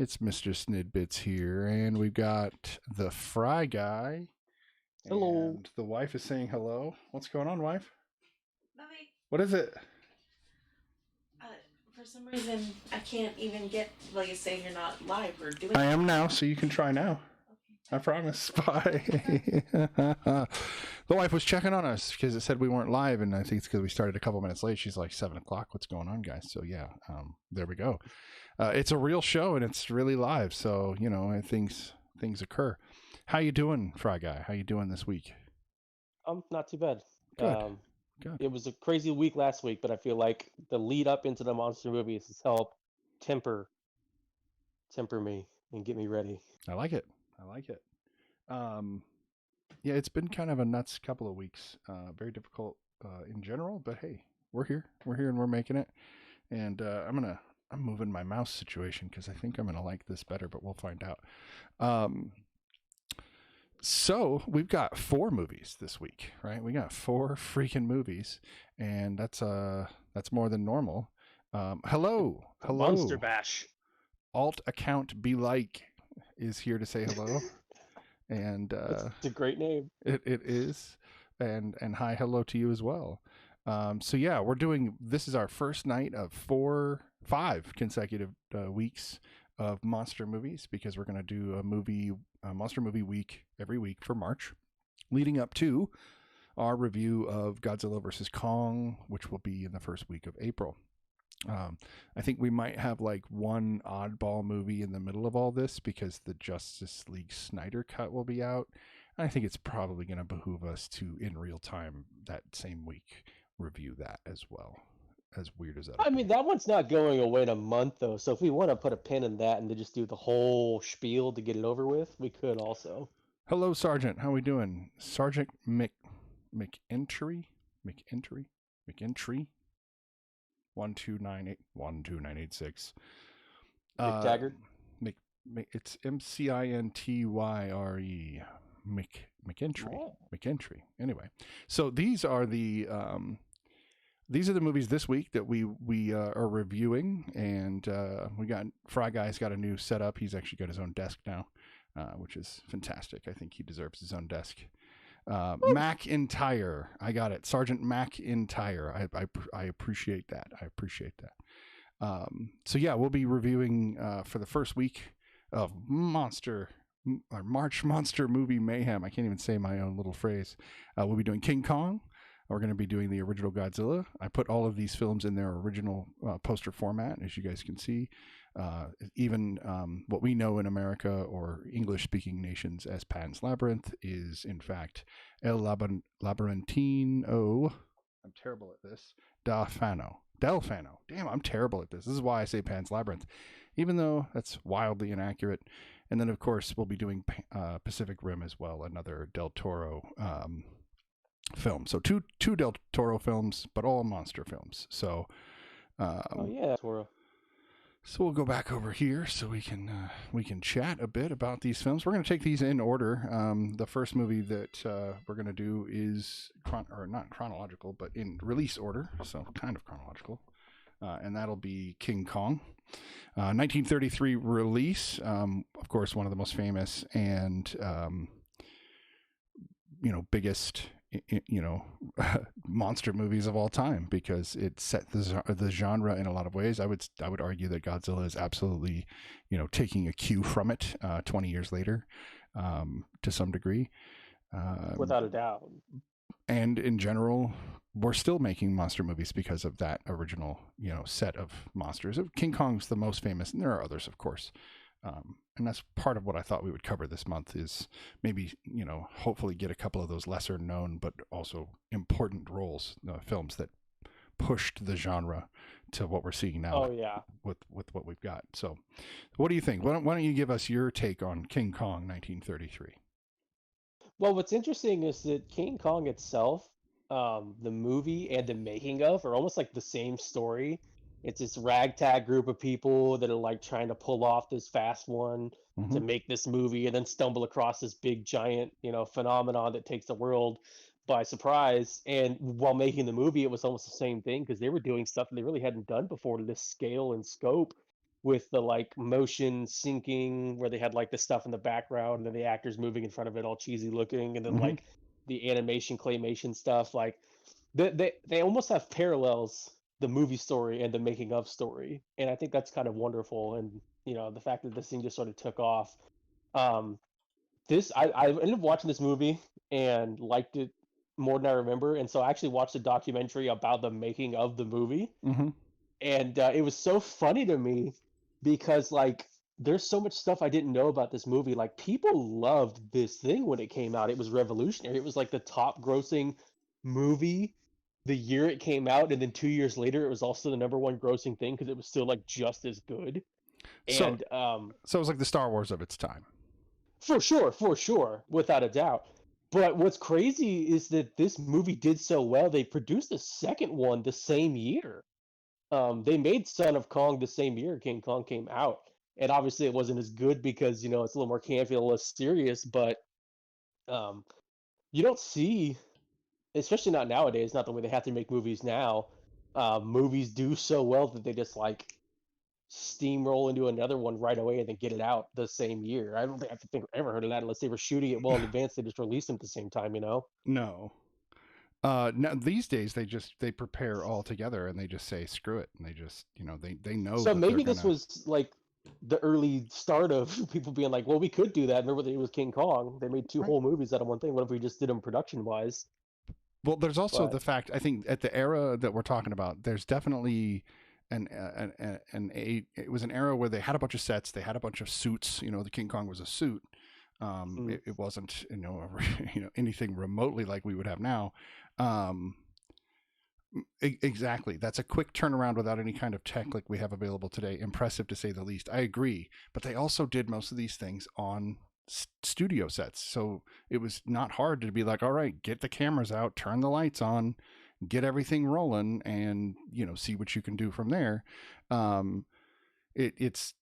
It's MrSnidBitS here, and we've got the Fry Guy. Hello. And the wife is saying hello. What's going on, wife? Nothing. What is it? For some reason, I can't even get, like, saying you're not live or doing. I am now, so you can try now. Okay. I promise. Bye. The wife was checking on us because it said we weren't live, and I think it's because we started a couple minutes late. She's like, 7 o'clock. What's going on, guys? So, yeah, there we go. It's a real show, and it's really live, so, you know, things occur. How you doing, Fry Guy? How you doing this week? Not too bad. Good. Good. It was a crazy week last week, but I feel like the lead up into the monster movies has helped temper me and get me ready. I like it. Yeah, it's been kind of a nuts couple of weeks. Very difficult in general, but hey, we're here and we're making it. And I'm moving my mouse situation because I think I'm gonna like this better, but we'll find out. So we've got 4 movies this week, right? We got 4 freaking movies, and that's more than normal. Hello. Monster Bash. Alt account be like is here to say hello. And it's a great name. It is. And hi, hello to you as well. So yeah, this is our first night of 5 consecutive weeks of monster movies, because we're going to do a monster movie week every week for March, leading up to our review of Godzilla vs. Kong, which will be in the first week of April. I think we might have like one oddball movie in the middle of all this because the Justice League Snyder Cut will be out. And I think it's probably going to behoove us to, in real time that same week, review that as well. As weird as that. I mean, that one's not going away in a month though, so if we want to put a pin in that and then just do the whole spiel to get it over with, we could also. Hello, Sergeant. How we doing? Sergeant McEntry? 12986. McTaggart? It's MCINTYRE. McEntry. Oh. McEntry. Anyway, so these are the movies this week that we are reviewing, and we got Fry Guy's got a new setup. He's actually got his own desk now, which is fantastic. I think he deserves his own desk. McIntyre, I got it. Sergeant McIntyre. I appreciate that. So yeah, we'll be reviewing for the first week of March Monster Movie Mayhem. I can't even say my own little phrase. We'll be doing King Kong. We're going to be doing the original Godzilla. I put all of these films in their original poster format, as you guys can see. Even what we know in America or English-speaking nations as Pan's Labyrinth is, in fact, El Labyrinthino. I'm terrible at this. Del Fano. Damn, I'm terrible at this. This is why I say Pan's Labyrinth, even though that's wildly inaccurate. And then, of course, we'll be doing Pacific Rim as well, another Del Toro film. So two Del Toro films, but all monster films. So Toro. So we'll go back over here so we can chat a bit about these films. We're going to take these in order. The first movie that we're going to do is not chronological, but in release order, so kind of chronological, and that'll be King Kong, 1933 release. Of course, one of the most famous and biggest monster movies of all time, because it set the genre in a lot of ways. I would argue that Godzilla is absolutely taking a cue from it 20 years later, to some degree, without a doubt. And in general, we're still making monster movies because of that original set of monsters. King Kong's the most famous, and there are others, of course. And that's part of what I thought we would cover this month, is maybe, hopefully get a couple of those lesser known but also important films that pushed the genre to what we're seeing now. Oh, yeah. With what we've got. So what do you think? Why don't you give us your take on King Kong 1933? Well, what's interesting is that King Kong itself, the movie and the making of, are almost like the same story. It's this ragtag group of people that are like trying to pull off this fast one to make this movie, and then stumble across this big giant, phenomenon that takes the world by surprise. And while making the movie, it was almost the same thing, because they were doing stuff that they really hadn't done before to this scale and scope with the like motion syncing where they had like the stuff in the background and then the actors moving in front of it all cheesy looking, and then Hmm. like the animation claymation stuff. Like they almost have parallels, the movie story and the making of story, and I think that's kind of wonderful. And the fact that this thing just sort of took off. Um, this I ended up watching this movie and liked it more than I remember, and so I actually watched a documentary about the making of the movie, Hmm. and it was so funny to me because like there's so much stuff I didn't know about this movie. Like people loved this thing when it came out. It was revolutionary. It was like the top grossing movie the year it came out, and then 2 years later it was also the number one grossing thing because it was still like just as good. So And so it was like the Star Wars of its time. for sure, without a doubt. But what's crazy is that this movie did so well, they produced a second one the same year. They made Son of Kong the same year King Kong came out, and obviously it wasn't as good because it's a little more campy, a little less serious. But um, you don't see, especially not nowadays, not the way they have to make movies now. Movies do so well that they just like steamroll into another one right away and then get it out the same year. I don't think I've ever heard of that unless they were shooting it well in advance. They just released them at the same time, you know? No. Now these days they prepare all together and they just say screw it, and they just they know So that they're maybe this gonna. was like the early start of people being like, well, we could do that. Remember that it was King Kong. They made two Right. whole movies out of one thing. What if we just did them production wise? Well, there's also But the fact, I think at the era that we're talking about, there's definitely it was an era where they had a bunch of sets, they had a bunch of suits. The King Kong was a suit. mm, It wasn't anything remotely like we would have now. Um, exactly. That's a quick turnaround without any kind of tech like we have available today. Impressive to say the least. I agree. But they also did most of these things on studio sets. So it was not hard to be like, all right, get the cameras out, turn the lights on, get everything rolling, and, see what you can do from there. Um, it's,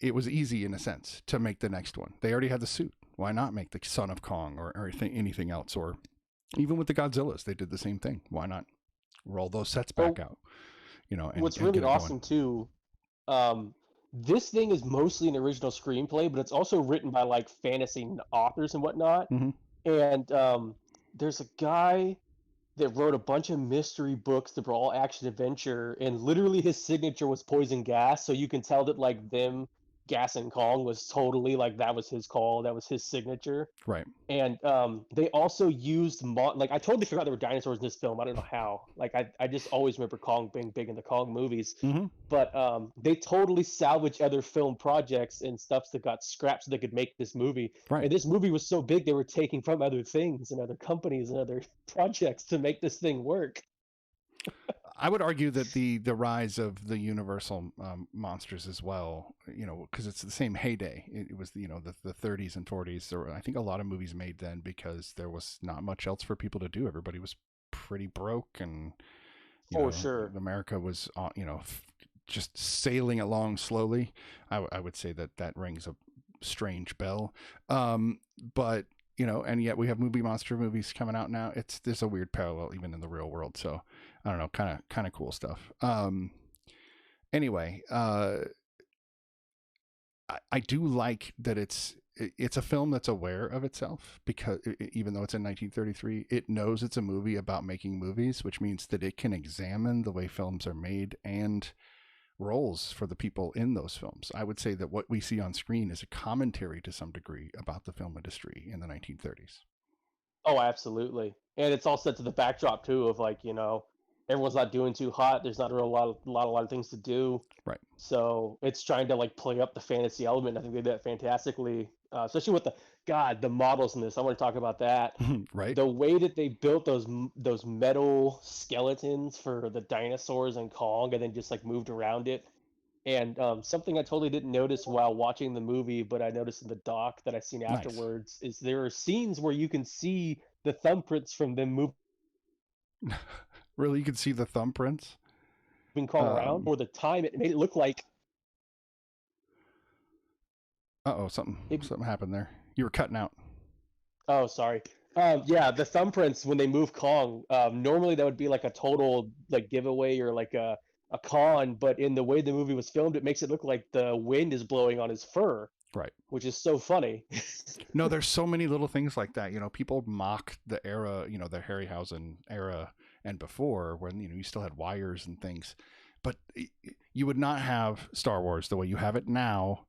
it was easy in a sense to make the next one. They already had the suit. Why not make the Son of Kong or anything else? Or even with the Godzillas, they did the same thing. Why not roll those sets back well, out, what's and really get it going? awesome too, um, this thing is mostly an original screenplay, but it's also written by like fantasy authors and whatnot. Hmm. And there's a guy that wrote a bunch of mystery books that were all action adventure, and literally his signature was poison gas. So you can tell that like them Gas and Kong was totally like that was his call, that was his signature. Right. And they also used like I totally forgot there were dinosaurs in this film. I don't know how. Like I just always remember Kong being big in the Kong movies. Hmm. But they totally salvaged other film projects and stuff that got scrapped so they could make this movie. Right. And this movie was so big they were taking from other things and other companies and other projects to make this thing work. I would argue that the rise of the Universal monsters as well, because it's the same heyday. It was the 30s and 40s. There were, I think, a lot of movies made then because there was not much else for people to do. Everybody was pretty broke, and For sure. America was just sailing along slowly. I would say that rings a strange bell. But and yet we have monster movies coming out now. There's a weird parallel even in the real world. So I don't know, kind of cool stuff. Anyway, I do like that it's a film that's aware of itself, because even though it's in 1933, it knows it's a movie about making movies, which means that it can examine the way films are made and roles for the people in those films. I would say that what we see on screen is a commentary to some degree about the film industry in the 1930s. Oh, absolutely. And it's all set to the backdrop too of like, everyone's not doing too hot. There's not a real lot of things to do. Right. So it's trying to like play up the fantasy element. I think they did that fantastically, especially with the models in this. I want to talk about that. Right. The way that they built those metal skeletons for the dinosaurs and Kong, and then just like moved around it. And something I totally didn't notice while watching the movie, but I noticed in the doc that I seen Nice. afterwards, is there are scenes where you can see the thumbprints from them Really, you can see the thumbprints. moving Kong around, or the time it made it look like. Something happened there. You were cutting out. Oh, sorry. Yeah, the thumbprints when they move Kong. Normally that would be like a total like giveaway or like a a Kong, but in the way the movie was filmed, it makes it look like the wind is blowing on his fur, Right. which is so funny. No, there's so many little things like that. People mock the era, the Harryhausen era and before, when you still had wires and things, but you would not have Star Wars the way you have it now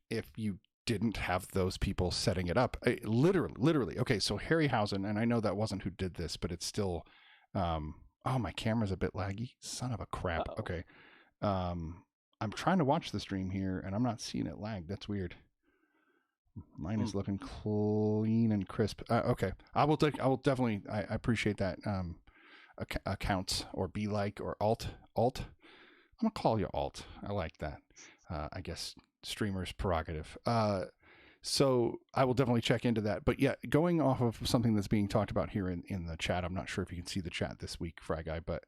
if you didn't have those people setting it up. Literally. Okay, so Harryhausen, and I know that wasn't who did this, but it's still. Oh, my camera's a bit laggy. Son of a crap. Uh-oh. Okay. I'm trying to watch the stream here, and I'm not seeing it lag. That's weird. Mine is looking clean and crisp. Okay, I will definitely. I appreciate that. Accounts or be like or alt. I'm gonna call you alt. I like that. I guess streamers prerogative. So I will definitely check into that. But yeah, going off of something that's being talked about here in the chat, I'm not sure if you can see the chat this week, Fry Guy, but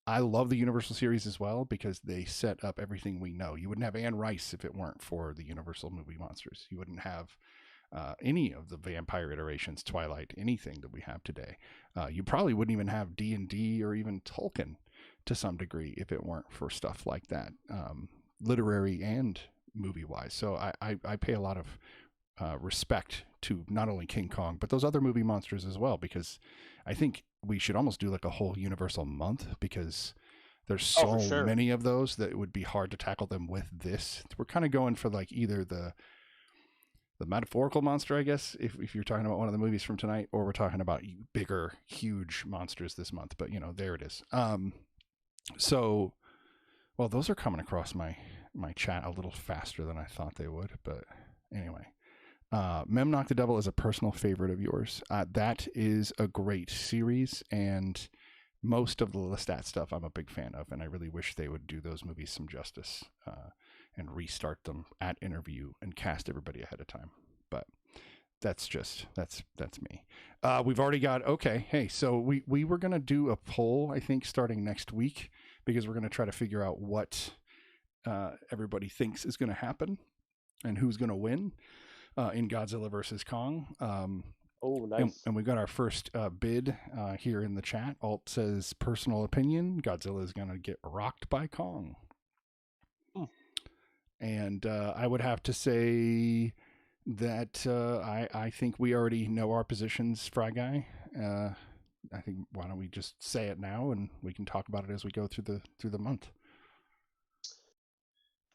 I love the Universal series as well because they set up everything we know. You wouldn't have Anne Rice if it weren't for the Universal movie monsters. You wouldn't have any of the vampire iterations, Twilight, anything that we have today. You probably wouldn't even have D&D or even Tolkien to some degree if it weren't for stuff like that, literary and movie-wise. So I pay a lot of respect to not only King Kong, but those other movie monsters as well, because I think we should almost do like a whole Universal month because there's so many of those that it would be hard to tackle them with this. We're kind of going for like either the metaphorical monster, I guess, if you're talking about one of the movies from tonight, or we're talking about bigger, huge monsters this month. But there it is. So, well, those are coming across my chat a little faster than I thought they would. But anyway, Mem Knock the Devil is a personal favorite of yours. That is a great series, and most of the Lestat stuff I'm a big fan of, and I really wish they would do those movies some justice and restart them at interview and cast everybody ahead of time. But that's me. We've already got, okay, hey, so we were going to do a poll, I think, starting next week, because we're going to try to figure out what everybody thinks is going to happen and who's going to win in Godzilla versus Kong. Oh, nice. And we got our first bid here in the chat. Alt says, personal opinion, Godzilla is going to get rocked by Kong. And I would have to say that I think we already know our positions, Fry Guy. I think, why don't we just say it now, and we can talk about it as we go through the month.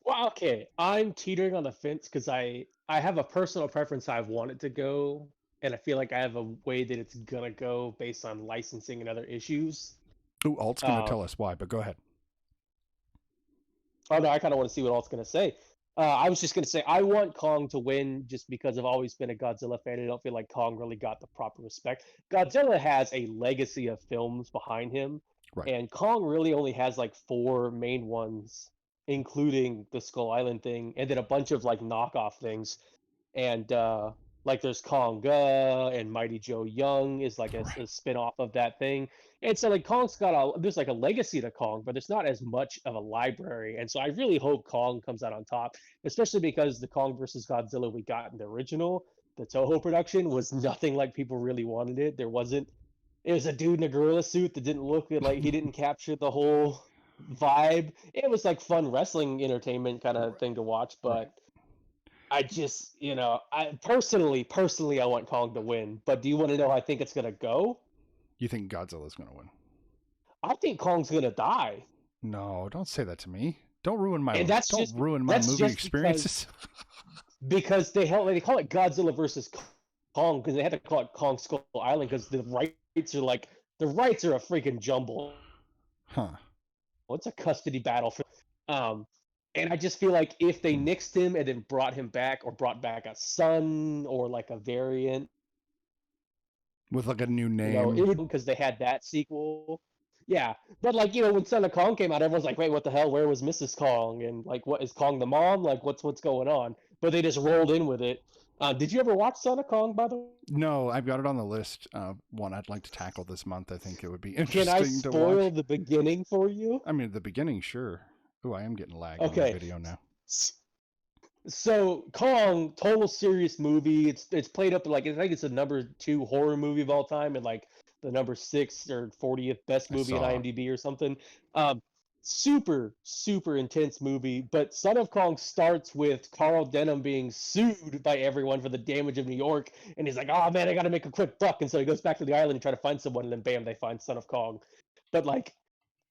Well, okay. I'm teetering on the fence because I have a personal preference I want it to go, and I feel like I have a way that it's gonna go based on licensing and other issues. Ooh, Alt's going to tell us why, but go ahead. Oh no, I kind of want to see what Alt's gonna say. I was just gonna say I want Kong to win just because I've always been a Godzilla fan. I don't feel like Kong really got the proper respect. Godzilla has a legacy of films behind him, Right. and Kong really only has like 4 main ones, including the Skull Island thing, and then a bunch of like knockoff things. And like there's Konga and Mighty Joe Young is like a spin-off of that thing. And so like Kong's got there's like a legacy to Kong, but there's not as much of a library. And so I really hope Kong comes out on top, especially because the Kong versus Godzilla we got in the original, the Toho production, was nothing like people really wanted it. It was a dude in a gorilla suit that didn't look like he didn't capture the whole vibe. It was like fun wrestling entertainment kind of thing to watch, but I just, I personally I want Kong to win. But do you want to know how I think it's gonna go? You think Godzilla's going to win? I think Kong's gonna die. No, don't say that to me. Don't ruin my movie experiences. Because they call it Godzilla versus Kong because they had to call it Kong Skull Island because the rights are a freaking jumble. Huh. Well, it's a custody battle for and I just feel like if they nixed him and then brought him back or brought back a son or like a variant with like a new name, because they had that sequel. Yeah, but like when Son of Kong came out, everyone's like, "Wait, what the hell? Where was Mrs. Kong?" And like, "What is Kong the mom? Like, what's going on?" But they just rolled in with it. Did you ever watch Son of Kong, by the way? No, I've got it on the list. One I'd like to tackle this month. I think it would be interesting to watch. Can I spoil the beginning for you? I mean, the beginning, sure. Oh, I am getting lag on the video now. So Kong, total serious movie. It's played up to like I think it's the number 2 horror movie of all time and like the number 6 or 40th best movie in IMDb or something. super, super intense movie. But Son of Kong starts with Carl Denham being sued by everyone for the damage of New York, and he's like, "Oh man, I got to make a quick buck," and so he goes back to the island and try to find someone, and then bam, they find Son of Kong. But like,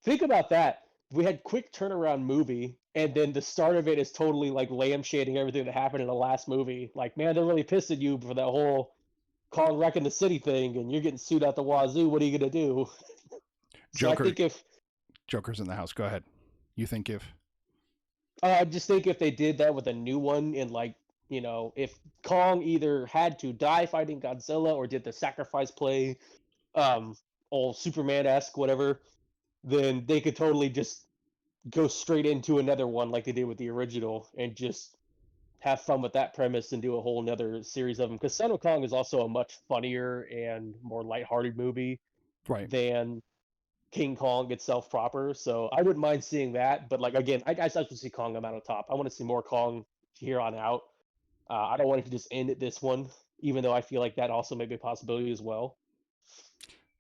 think about that. We had quick turnaround movie, and then the start of it is totally like lampshading everything that happened in the last movie. Like, man, they're really pissed at you for that whole Kong wrecking the city thing, and you're getting sued out the wazoo. What are you gonna do? So Joker, I think if Joker's in the house. Go ahead. You think if I just think if they did that with a new one, and like, if Kong either had to die fighting Godzilla or did the sacrifice play, all Superman-esque, whatever, then they could totally just go straight into another one like they did with the original and just have fun with that premise and do a whole another series of them. Because Son of Kong is also a much funnier and more lighthearted movie right. than King Kong itself proper. So I wouldn't mind seeing that. But like again, I just like to see Kong come out on top. I want to see more Kong here on out. I don't want it to just end at this one, even though I feel like that also may be a possibility as well.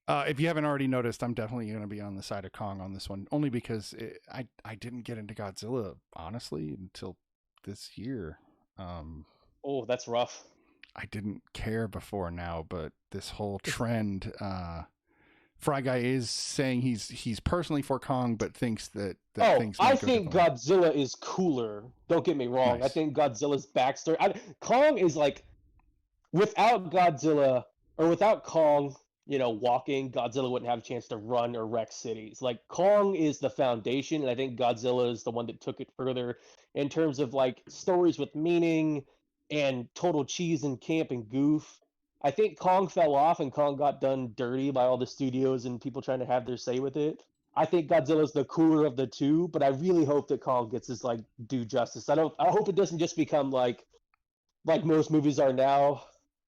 If you haven't already noticed, I'm definitely going to be on the side of Kong on this one, only because I didn't get into Godzilla honestly until this year. Oh, that's rough. I didn't care before now, but this whole trend, Fry Guy is saying he's personally for Kong, but thinks that things. I think Godzilla is cooler. Don't get me wrong. Nice. I think Godzilla's backstory. Kong is like, without Godzilla or without Kong, walking, Godzilla wouldn't have a chance to run or wreck cities. Like, Kong is the foundation, and I think Godzilla is the one that took it further in terms of like stories with meaning and total cheese and camp and goof. I think Kong fell off and Kong got done dirty by all the studios and people trying to have their say with it. I think Godzilla's the cooler of the two, but I really hope that Kong gets his like due justice. I hope it doesn't just become like most movies are now.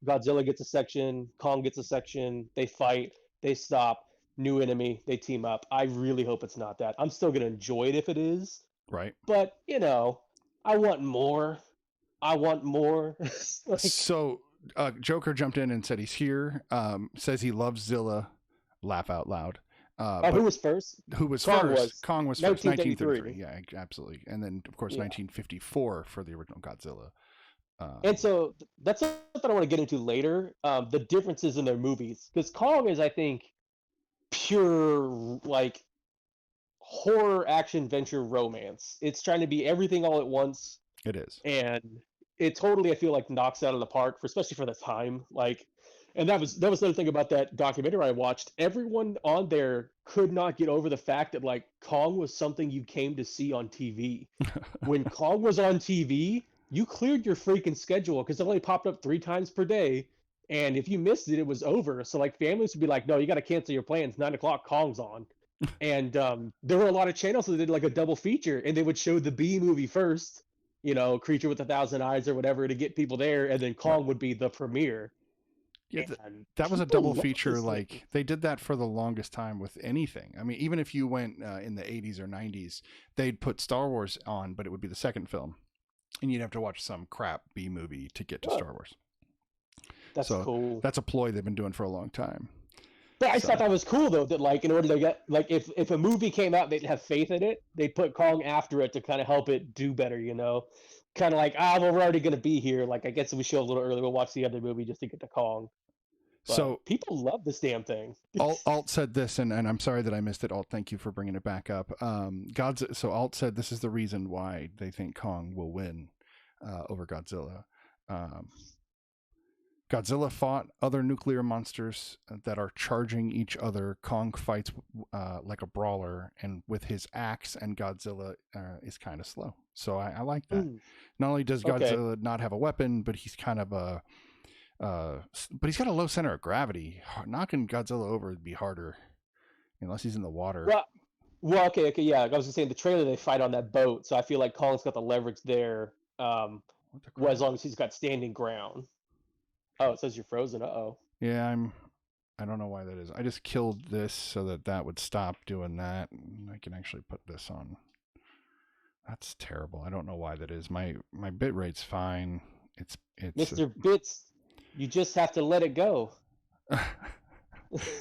Godzilla gets a section, Kong gets a section, they fight, they stop, new enemy, they team up. I really hope it's not that. I'm still going to enjoy it if it is. Right. But, I want more. I want more. So Joker jumped in and said he's here, says he loves Zilla, laugh out loud. Who was first? Who was Kong first? Kong was first, 1933. 1933. Yeah, absolutely. And then, of course, 1954 for the original Godzilla. And so that's something I want to get into later. The differences in their movies, because Kong is, I think, pure like horror action venture romance. It's trying to be everything all at once. It is, and it totally, I feel like, knocks out of the park, especially for the time. Like, and that was another thing about that documentary I watched. Everyone on there could not get over the fact that like Kong was something you came to see on TV. When Kong was on TV, you cleared your freaking schedule because it only popped up 3 times per day. And if you missed it, it was over. So like families would be like, no, you got to cancel your plans. 9 o'clock, Kong's on. And there were a lot of channels that did like a double feature, and they would show the B movie first, Creature with a Thousand Eyes or whatever, to get people there. And then Kong would be the premiere. Yeah, that was a double feature. Like, they did that for the longest time with anything. I mean, even if you went in the 80s or 90s, they'd put Star Wars on, but it would be the second film. And you'd have to watch some crap B movie to get to Star Wars. That's cool. That's a ploy they've been doing for a long time. But I thought that was cool, though, that like in order to get, like, if a movie came out, they'd have faith in it. They'd put Kong after it to kind of help it do better, Kind of like, well, we're already going to be here. Like, I guess if we show a little early, we'll watch the other movie just to get to Kong. But so people love this damn thing. Alt said this, and I'm sorry that I missed it. Alt, thank you for bringing it back up. So Alt said this is the reason why they think Kong will win over Godzilla. Godzilla fought other nuclear monsters that are charging each other. Kong fights like a brawler, and with his axe, and Godzilla is kind of slow. So I like that. Not only does Godzilla not have a weapon, but he's kind of but he's got a low center of gravity. Knocking Godzilla over would be harder, unless he's in the water. Well, okay, yeah. I was gonna say in the trailer they fight on that boat, so I feel like Kong's got the leverage there. As long as he's got standing ground. Oh, it says you're frozen. Yeah, I don't know why that is. I just killed this so that would stop doing that. I can actually put this on. That's terrible. I don't know why that is. My bit rate's fine. It's MrSnidBitS, you just have to let it go.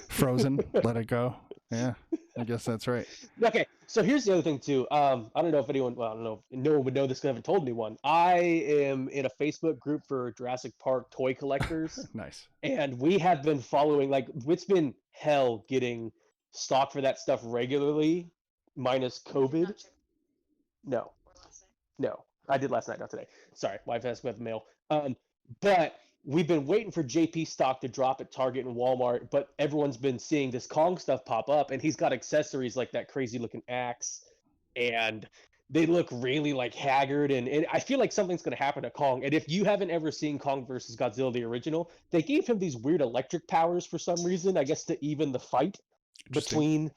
Frozen, let it go. Yeah. I guess that's right. Okay, so here's the other thing too. I don't know if anyone, well, I don't know, if no one would know this because I haven't told anyone. I am in a Facebook group for Jurassic Park toy collectors, Nice. and we have been following, like, it's been hell getting stock for that stuff regularly, minus COVID. No, no, I did last night, not today. Sorry, wife has with the mail. But we've been waiting for JP stock to drop at Target and Walmart, but everyone's been seeing this Kong stuff pop up, and he's got accessories like that crazy looking axe, and they look really like haggard, and I feel like something's going to happen to Kong. And if you haven't ever seen Kong versus Godzilla, the original, they gave him these weird electric powers for some reason, I guess to even the fight between,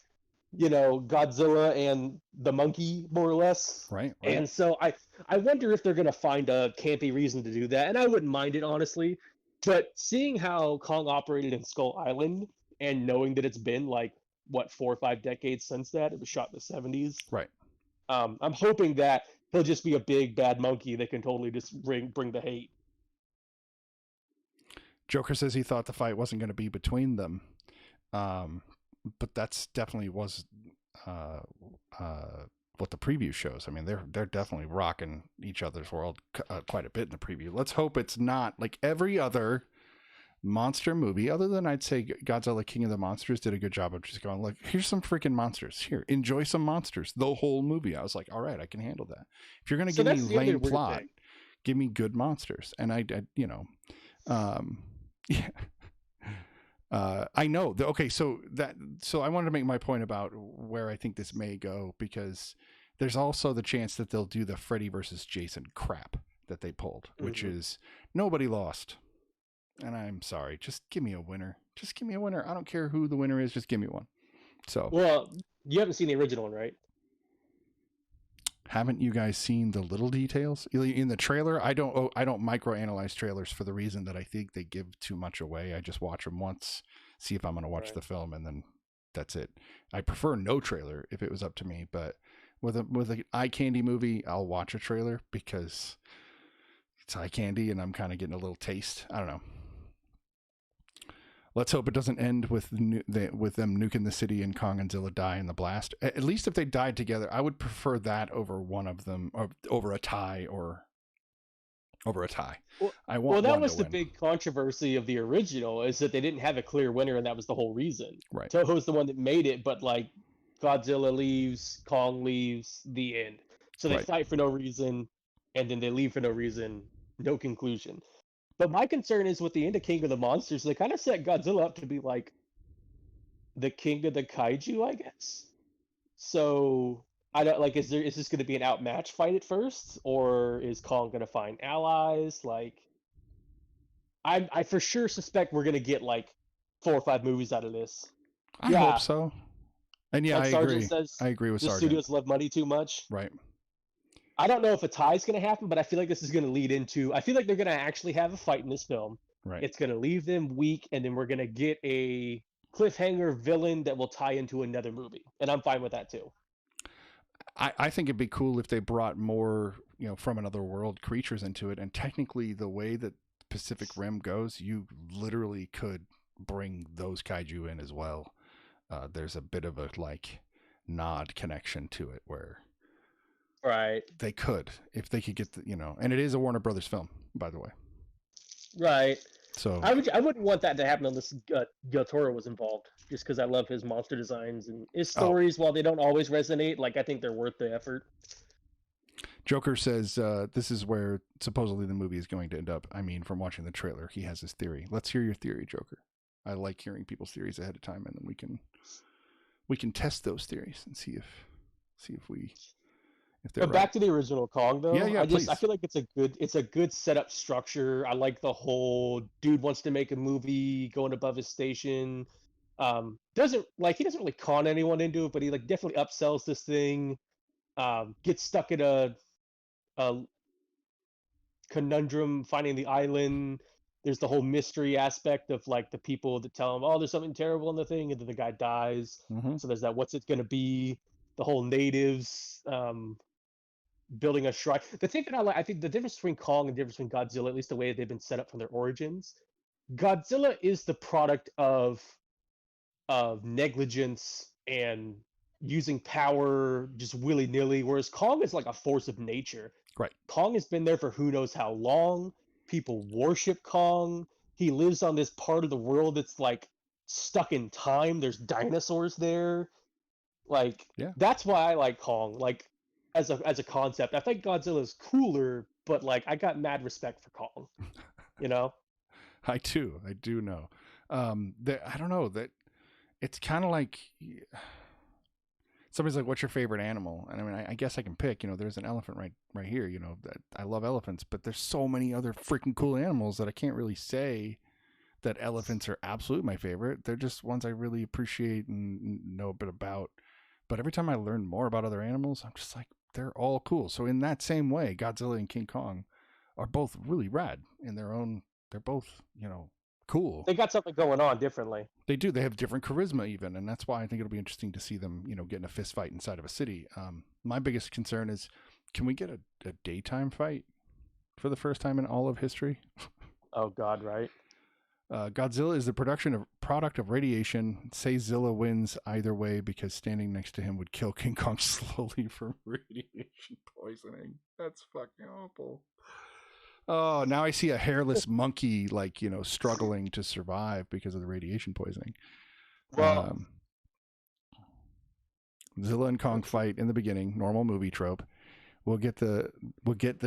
Godzilla and the monkey, more or less. Right. And so I wonder if they're going to find a campy reason to do that. And I wouldn't mind it, honestly. But seeing how Kong operated in Skull Island and knowing that it's been like, 4 or 5 decades since that, it was shot in the 70s. Right. I'm hoping that he'll just be a big bad monkey that can totally just bring the hate. Joker says he thought the fight wasn't going to be between them. But that's definitely was what the preview shows. I mean, they're definitely rocking each other's world quite a bit in the preview. Let's hope it's not like every other monster movie, other than I'd say Godzilla King of the Monsters did a good job of just going, look, here's some freaking monsters. Here, enjoy some monsters. The whole movie. I was like, all right, I can handle that. If you're going to give me lame plot, give me good monsters. And I yeah. I know. Okay, so I wanted to make my point about where I think this may go, because there's also the chance that they'll do the Freddy versus Jason crap that they pulled, which is nobody lost. And I'm sorry, just give me a winner. Just give me a winner. I don't care who the winner is. Just give me one. So, well, you haven't seen the original one, right? Haven't you guys seen the little details in the trailer? I don't microanalyze trailers for the reason that I think they give too much away. I just watch them once, see if I'm going to watch the film, and then that's it. I prefer no trailer if it was up to me, but with an eye candy movie, I'll watch a trailer because it's eye candy and I'm kind of getting a little taste. I don't know. Let's hope it doesn't end with them nuking the city and Kong and Zilla die in the blast. At least if they died together, I would prefer that over one of them, or over a tie, or over a tie. Well, that was the big controversy of the original, is that they didn't have a clear winner, and that was the whole reason. Right. Toho's the one that made it, but like Godzilla leaves, Kong leaves, the end. So they fight for no reason, and then they leave for no reason, no conclusion. But my concern is with the end of King of the Monsters, they kind of set Godzilla up to be like the king of the kaiju, I guess. So I don't like, is this going to be an outmatch fight at first, or is Kong going to find allies? Like, I for sure suspect we're going to get like 4 or 5 movies out of this. I hope so. And yeah, like I agree. Says, I agree with the Sargent. Studios love money too much. Right. I don't know if a tie is going to happen, but I feel like this is going to lead into. I feel like they're going to actually have a fight in this film. Right. It's going to leave them weak, and then we're going to get a cliffhanger villain that will tie into another movie, and I'm fine with that too. I think it'd be cool if they brought more, from another world creatures into it. And technically, the way that Pacific Rim goes, you literally could bring those kaiju in as well. There's a bit of a nod connection to it where. Right. They could, if they could get and it is a Warner Brothers film, by the way. Right. So I wouldn't want that to happen unless Del Toro was involved, just because I love his monster designs and his stories. While they don't always resonate, I think they're worth the effort. Joker says this is where supposedly the movie is going to end up. I mean, from watching the trailer, he has his theory. Let's hear your theory, Joker. I like hearing people's theories ahead of time, and then we can test those theories and see if they're right. Back to the original Kong, though. Yeah, I feel like it's a good setup structure. I like the whole dude wants to make a movie, going above his station. He doesn't really con anyone into it, but he definitely upsells this thing. Gets stuck in a conundrum finding the island. There's the whole mystery aspect of the people that tell him, oh, there's something terrible in the thing, and then the guy dies. Mm-hmm. So there's that. What's it gonna be? The whole natives. Building a shrine. The thing that I think the difference between Kong and the difference between Godzilla, at least the way they've been set up from their origins, Godzilla is the product of negligence and using power just willy-nilly, whereas Kong is like a force of nature. Right. Kong has been there for who knows how long. People worship Kong. He lives on this part of the world that's like stuck in time. There's dinosaurs there. Like Yeah. that's why I like Kong. Like as a concept, I think Godzilla's cooler, but like I got mad respect for Kong. You know? I do know. That I don't know that it's kind of like somebody's like, "What's your favorite animal?" And I mean, I guess I can pick. There's an elephant right here. That I love elephants, but there's so many other freaking cool animals that I can't really say that elephants are absolutely my favorite. They're just ones I really appreciate and know a bit about. But every time I learn more about other animals, I'm just like, they're all cool. So in that same way, Godzilla and King Kong are both really rad in their own. They're both, cool. They got something going on differently. They do. They have different charisma even, and that's why I think it'll be interesting to see them, get in a fist fight inside of a city. My biggest concern is, can we get a daytime fight for the first time in all of history? Oh God, right? Godzilla is the product of radiation. Say Zilla wins either way because standing next to him would kill King Kong slowly from radiation poisoning. That's fucking awful. Oh, now I see a hairless monkey, struggling to survive because of the radiation poisoning. Well, Zilla and Kong fight in the beginning, normal movie trope. We'll get the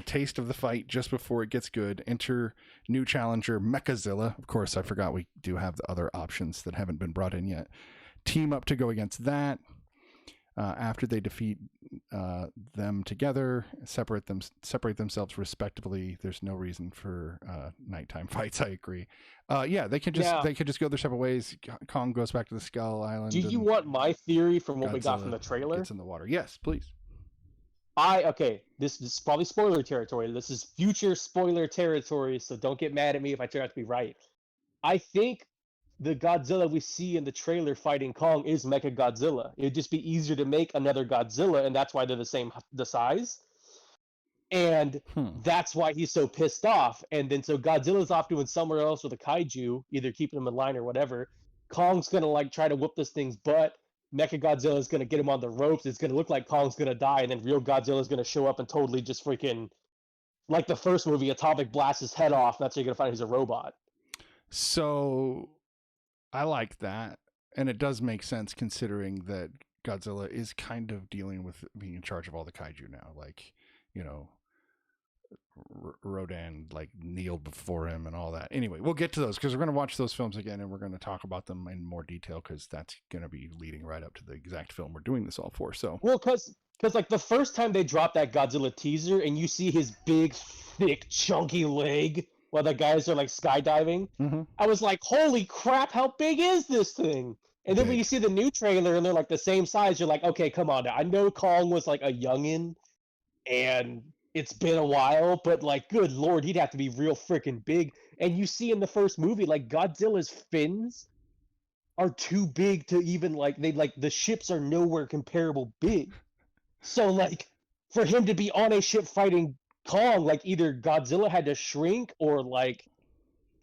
taste of the fight just before it gets good. Enter new challenger Mechazilla. Of course, I forgot we do have the other options that haven't been brought in yet. Team up to go against that. After they defeat them together, separate themselves respectively. There's no reason for nighttime fights. I agree. They could just go their separate ways. Kong goes back to the Skull Island. Do you want my theory from what we got Godzilla from the trailer? gets in the water. Yes, please. This is probably spoiler territory. This is future spoiler territory, so don't get mad at me if I turn out to be right. I think the Godzilla we see in the trailer fighting Kong is Mechagodzilla. It'd just be easier to make another Godzilla, and that's why they're the size. And that's why he's so pissed off. And then so Godzilla's off doing somewhere else with a kaiju, either keeping him in line or whatever. Kong's gonna try to whoop this thing's butt. Mechagodzilla is gonna get him on the ropes. It's gonna look like Kong's gonna die, and then real Godzilla is gonna show up and totally just freaking, like the first movie, atomic blast his head off. That's how you're gonna find he's a robot. So I like that, and it does make sense considering that Godzilla is kind of dealing with being in charge of all the kaiju now. Rodan kneeled before him and all that. Anyway, we'll get to those because we're going to watch those films again and we're going to talk about them in more detail because that's going to be leading right up to the exact film we're doing this all for. So because the first time they dropped that Godzilla teaser and you see his big, thick, chunky leg while the guys are skydiving, I was like, holy crap, how big is this thing? And then when you see the new trailer and they're the same size, you're like, okay, come on now. I know Kong was a youngin and it's been a while, but good Lord, he'd have to be real freaking big. And you see in the first movie, Godzilla's fins are too big to even the ships are nowhere comparable big. So for him to be on a ship fighting Kong, either Godzilla had to shrink or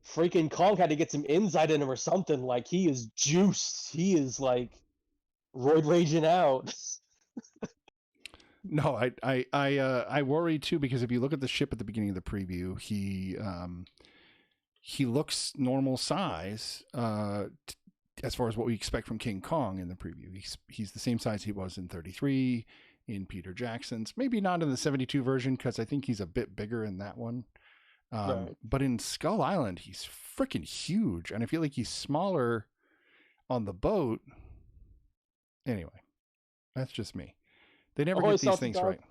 freaking Kong had to get some insight in him or something. He is juiced. He is roid raging out. No, I worry too because if you look at the ship at the beginning of the preview, he looks normal size as far as what we expect from King Kong in the preview. He's the same size he was in 33, in Peter Jackson's, maybe not in the 72 version because I think he's a bit bigger in that one. Right. But in Skull Island, he's freaking huge, and I feel like he's smaller on the boat. Anyway, that's just me. They never get these things right.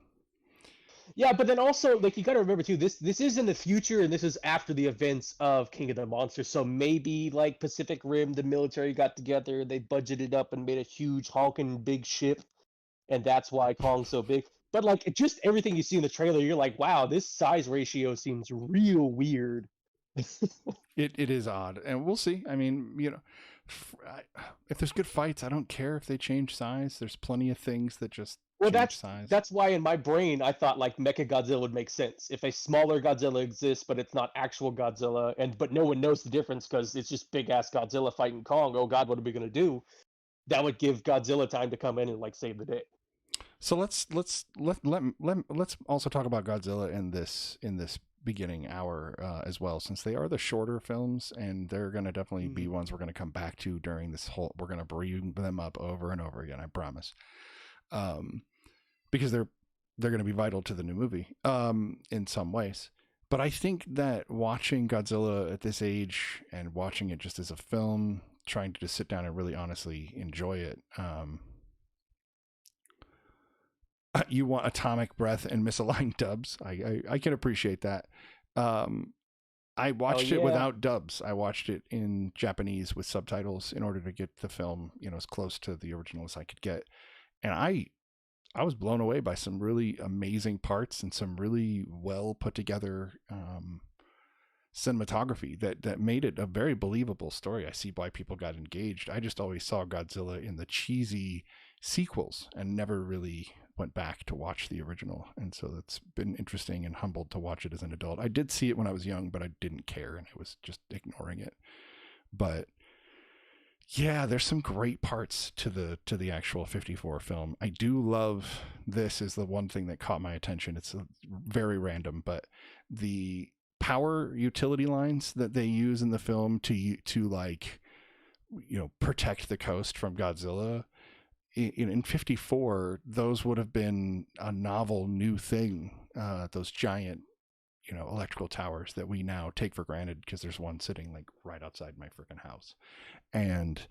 Yeah, but then also, you got to remember too, this is in the future, and this is after the events of King of the Monsters. So maybe Pacific Rim, the military got together, they budgeted up and made a huge hulking big ship, and that's why Kong's so big. But just everything you see in the trailer, you're like, wow, this size ratio seems real weird. It is odd, and we'll see. I mean, if there's good fights, I don't care if they change size. There's plenty of things that just change size. That's why in my brain I thought Mechagodzilla would make sense. If a smaller Godzilla exists, but it's not actual Godzilla, but no one knows the difference because it's just big ass Godzilla fighting Kong. Oh God, what are we gonna do? that would give Godzilla time to come in and like save the day. So let's also talk about Godzilla in this beginning hour as well, since they are the shorter films, and they're going to definitely be ones we're going to come back to during this whole. We're going to bring them up over and over again, I promise, because they're going to be vital to the new movie in some ways. But I think that watching Godzilla at this age and watching it just as a film, trying to just sit down and really honestly enjoy it. You want atomic breath and misaligned dubs. I can appreciate that. I watched it without dubs. I watched it in Japanese with subtitles in order to get the film, as close to the original as I could get. And I was blown away by some really amazing parts and some really well put together cinematography that made it a very believable story. I see why people got engaged. I just always saw Godzilla in the cheesy sequels and never really went back to watch the original. And so it's been interesting and humbled to watch it as an adult. I did see it when I was young, but I didn't care and I was just ignoring it. But yeah, there's some great parts to the actual 54 film. I do love, this is the one thing that caught my attention. It's very random, but the power utility lines that they use in the film to like, protect the coast from Godzilla. In 54, those would have been a novel new thing. Those giant, electrical towers that we now take for granted because there's one sitting like right outside my freaking house, and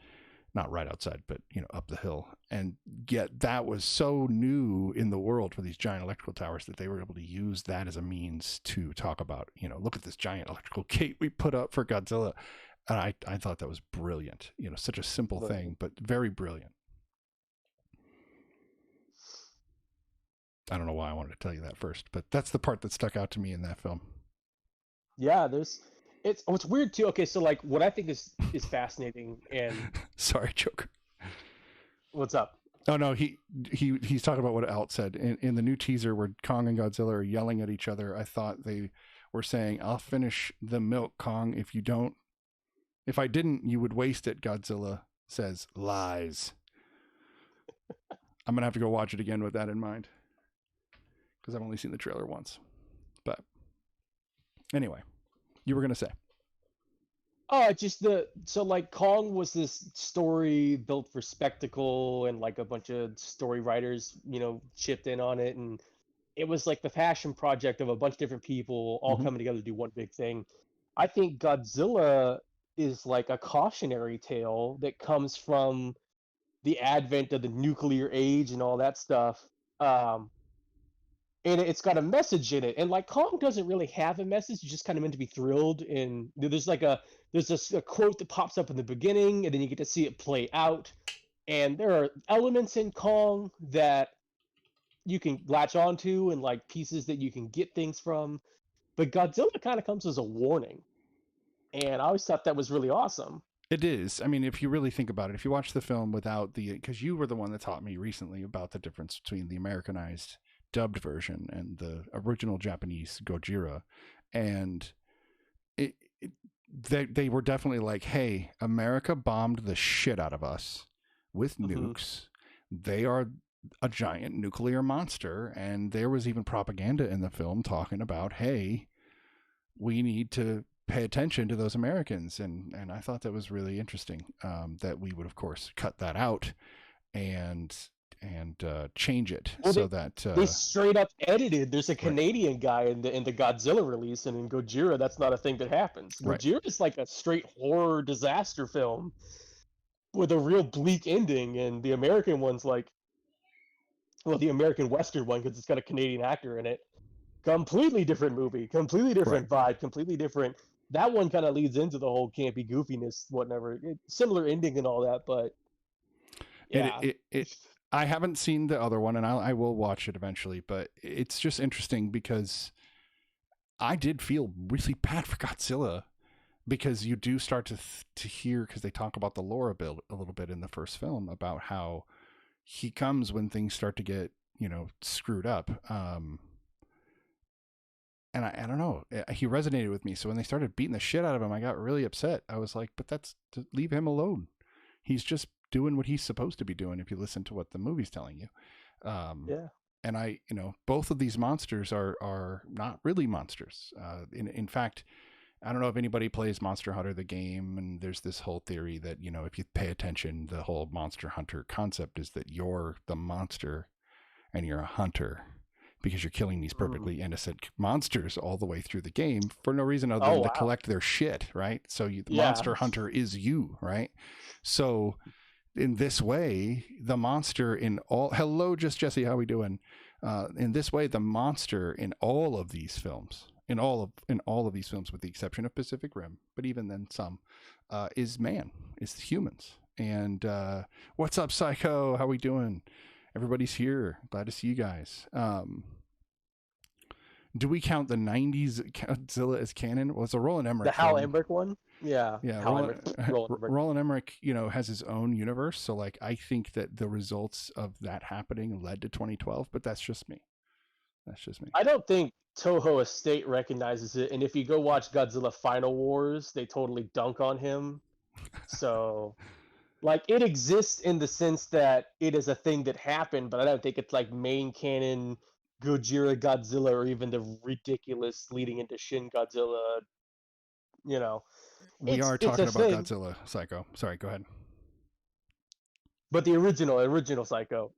not right outside, but up the hill. And yet that was so new in the world for these giant electrical towers that they were able to use that as a means to talk about, look at this giant electrical gate we put up for Godzilla. And I thought that was brilliant. Such a simple thing, but very brilliant. I don't know why I wanted to tell you that first, but that's the part that stuck out to me in that film. Yeah, it's weird too. Okay, so like what I think is fascinating, and sorry, Joker. What's up? Oh no, he's talking about what Alt said in the new teaser where Kong and Godzilla are yelling at each other. I thought they were saying, "I'll finish the milk, Kong. If you don't, if I didn't, you would waste it." Godzilla says, "Lies." I'm gonna have to go watch it again with that in mind, because I've only seen the trailer once. But anyway, you were going to say. Oh, just so like Kong was this story built for spectacle, and like a bunch of story writers, chipped in on it, and it was like the passion project of a bunch of different people all coming together to do one big thing. I think Godzilla is like a cautionary tale that comes from the advent of the nuclear age and all that stuff. And it's got a message in it, and like Kong doesn't really have a message. You're just kind of meant to be thrilled, and there's a quote that pops up in the beginning, and then you get to see it play out. And there are elements in Kong that you can latch onto, and like pieces that you can get things from. But Godzilla kind of comes as a warning, and I always thought that was really awesome. It is. I mean, if you really think about it, if you watch the film without because you were the one that taught me recently about the difference between the Americanized dubbed version and the original Japanese Gojira, and they were definitely like, hey, America bombed the shit out of us with nukes. They are a giant nuclear monster, and there was even propaganda in the film talking about, hey, we need to pay attention to those Americans, and I thought that was really interesting, that we would of course cut that out and change it that they straight up edited. There's a Canadian guy in the Godzilla release, and in Gojira, that's not a thing that happens. Gojira is like a straight horror disaster film with a real bleak ending, and the American one's like, well, the American Western one, because it's got a Canadian actor in it, completely different movie, completely different vibe, completely different. That one kind of leads into the whole campy goofiness, whatever. Similar ending and all that, but yeah. I haven't seen the other one, and I will watch it eventually, but it's just interesting because I did feel really bad for Godzilla, because you do start to hear, because they talk about the lore a little bit in the first film about how he comes when things start to get, screwed up. And I don't know, he resonated with me. So when they started beating the shit out of him, I got really upset. I was like, but leave him alone. He's just doing what he's supposed to be doing if you listen to what the movie's telling you. Yeah. And both of these monsters are not really monsters. In fact, I don't know if anybody plays Monster Hunter the game, and there's this whole theory that, if you pay attention, the whole Monster Hunter concept is that you're the monster and you're a hunter, because you're killing these perfectly innocent monsters all the way through the game for no reason other than to collect their shit, right? So the monster hunter is you, right? So in this way, the monster hello, Just Jesse, how we doing? In this way, the monster in all of these films, in all of these films, with the exception of Pacific Rim, but even then some, is humans. And what's up, Psycho? How we doing? Everybody's here. Glad to see you guys. Do we count the 90s Godzilla as canon? Well, it's a Roland Emmerich. The Hal Emmerich one? Yeah. Roland Emmerich, has his own universe. So, like, I think that the results of that happening led to 2012, but that's just me. I don't think Toho Estate recognizes it. And if you go watch Godzilla Final Wars, they totally dunk on him. So... like, it exists in the sense that it is a thing that happened, but I don't think it's like main canon Gojira Godzilla or even the ridiculous leading into Shin Godzilla. We are talking about Godzilla, Psycho. Sorry, go ahead. But the original Psycho,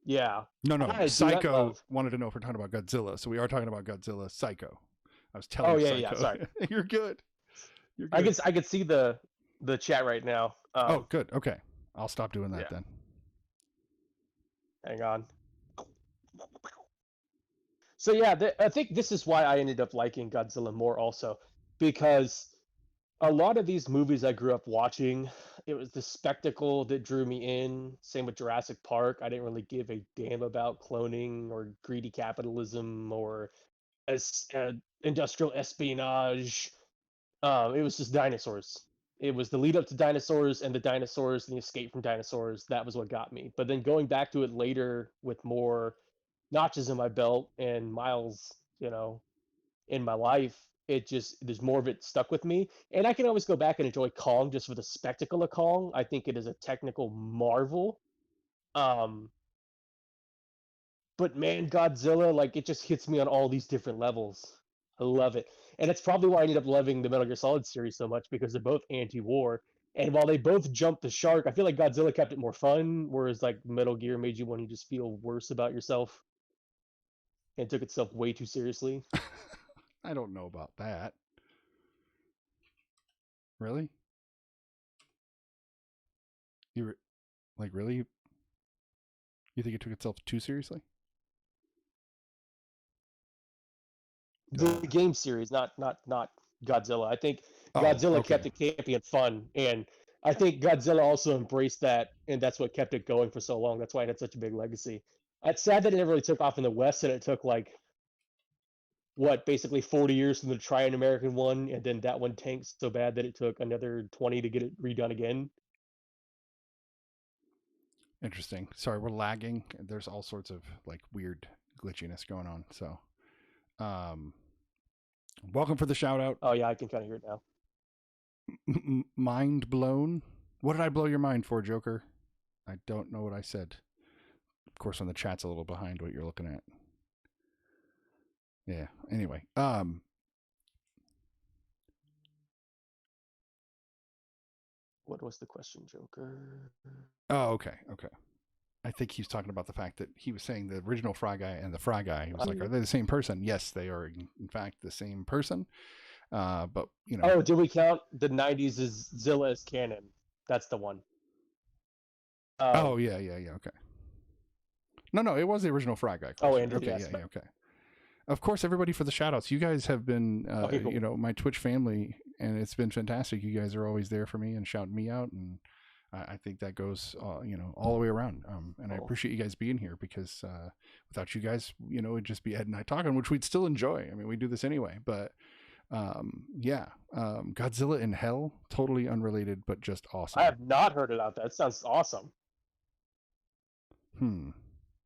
yeah. No. Psycho wanted to know if we're talking about Godzilla, so we are talking about Godzilla, Psycho. I was telling Psycho. Yeah, sorry. You're good. I could see the chat right now. Oh, good. Okay. I'll stop doing that then. Hang on. So yeah, I think this is why I ended up liking Godzilla more also, because a lot of these movies I grew up watching, it was the spectacle that drew me in. Same with Jurassic Park. I didn't really give a damn about cloning or greedy capitalism or industrial espionage. It was just dinosaurs. It was the lead up to dinosaurs and the escape from dinosaurs. That was what got me. But then going back to it later with more notches in my belt and miles, in my life, there's more of it stuck with me. And I can always go back and enjoy Kong just for the spectacle of Kong. I think it is a technical marvel. But man, Godzilla, like, it just hits me on all these different levels. I love it. And it's probably why I ended up loving the Metal Gear Solid series so much, because they're both anti-war. And while they both jumped the shark, I feel like Godzilla kept it more fun, whereas like Metal Gear made you want to just feel worse about yourself and took itself way too seriously. I don't know about that. Really? Really? You think it took itself too seriously? The game series, not Godzilla. I think Godzilla kept it campy and fun, and I think Godzilla also embraced that, and that's what kept it going for so long. That's why it had such a big legacy. It's sad that it never really took off in the West, and it took basically 40 years from the try an American one, and then that one tanked so bad that it took another 20 to get it redone again. Interesting. Sorry, we're lagging. There's all sorts of weird glitchiness going on. So, welcome for the shout out. Oh yeah, I can kind of hear it now. Mind blown. What did I blow your mind for, Joker? I don't know what I said. Of course, when the chat's a little behind what you're looking at. Yeah. Anyway, what was the question, Joker? Oh, okay. I think he's talking about the fact that he was saying the original Fry Guy and the Fry Guy. He was are they the same person? Yes, they are in fact the same person. But Oh, do we count the 90s as Zilla as canon? That's the one. Oh yeah. Okay. No, it was the original Fry Guy. Oh, and okay, yes, okay. Of course, everybody for the shout outs. You guys have been, cool. my Twitch family, and it's been fantastic. You guys are always there for me and shouting me out, and I think that goes, all the way around. And I appreciate you guys being here, because without you guys, it'd just be Ed and I talking, which we'd still enjoy. I mean, we do this anyway, but Godzilla in Hell, totally unrelated, but just awesome. I have not heard about that. It sounds awesome.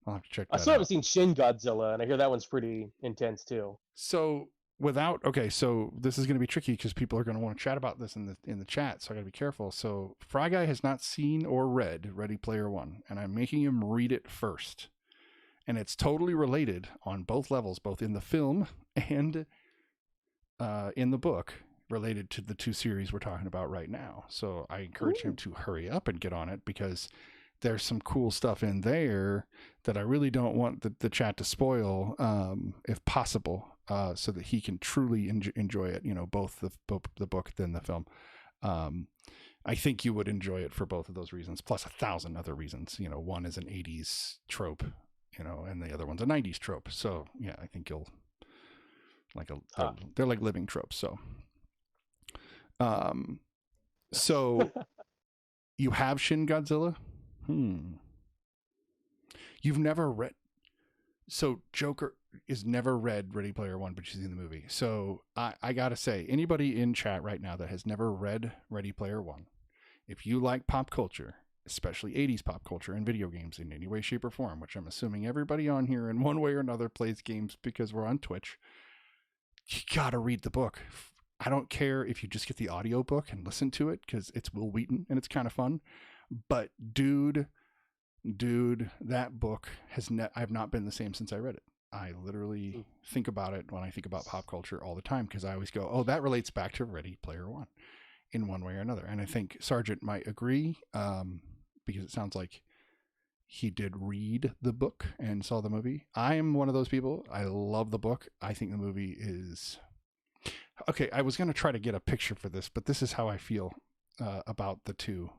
I'll have to check that out. I still haven't seen Shin Godzilla, and I hear that one's pretty intense too. So without, okay, so this is going to be tricky because people are going to want to chat about this in the chat, so I got to be careful. So Fry Guy has not seen or read Ready Player One, and I'm making him read it first. And it's totally related on both levels, both in the film and in the book, related to the two series we're talking about right now. So I encourage him to hurry up and get on it, because there's some cool stuff in there that I really don't want the chat to spoil, if possible, so that he can truly enjoy it, both the book then the film. I think you would enjoy it for both of those reasons, plus 1,000 other reasons. One is an 80s trope, and the other one's a 90s trope. So yeah, I think you'll like they're like living tropes. So you have Shin Godzilla? You've never read, so Joker is never read Ready Player One, but she's in the movie. So I gotta say, anybody in chat right now that has never read Ready Player One, if you like pop culture, especially 80s pop culture and video games in any way, shape, or form, which I'm assuming everybody on here in one way or another plays games because we're on Twitch, you gotta read the book. I don't care if you just get the audio book and listen to it, because it's Will Wheaton and it's kind of fun. But dude, that book I've not been the same since I read it. I literally think about it when I think about pop culture all the time, because I always go, oh, that relates back to Ready Player One in one way or another. And I think Sargent might agree, because it sounds like he did read the book and saw the movie. I am one of those people. I love the book. I think the movie is... Okay, I was going to try to get a picture for this, but this is how I feel about the two.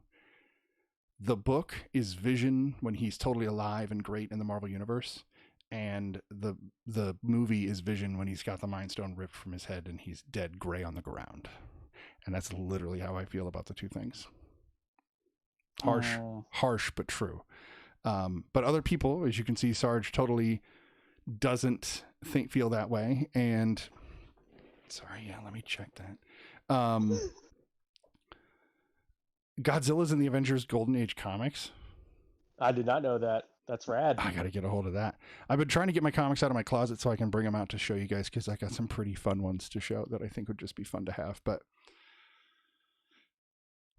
The book is Vision when he's totally alive and great in the Marvel Universe, and the movie is Vision when he's got the Mind Stone ripped from his head and he's dead gray on the ground. And that's literally how I feel about the two things. Harsh, but true. But other people, as you can see, Sarge totally doesn't feel that way. And sorry, yeah, let me check that. Godzilla's in the Avengers Golden Age comics. I did not know that. That's rad. I got to get a hold of that. I've been trying to get my comics out of my closet so I can bring them out to show you guys, because I got some pretty fun ones to show that I think would just be fun to have. But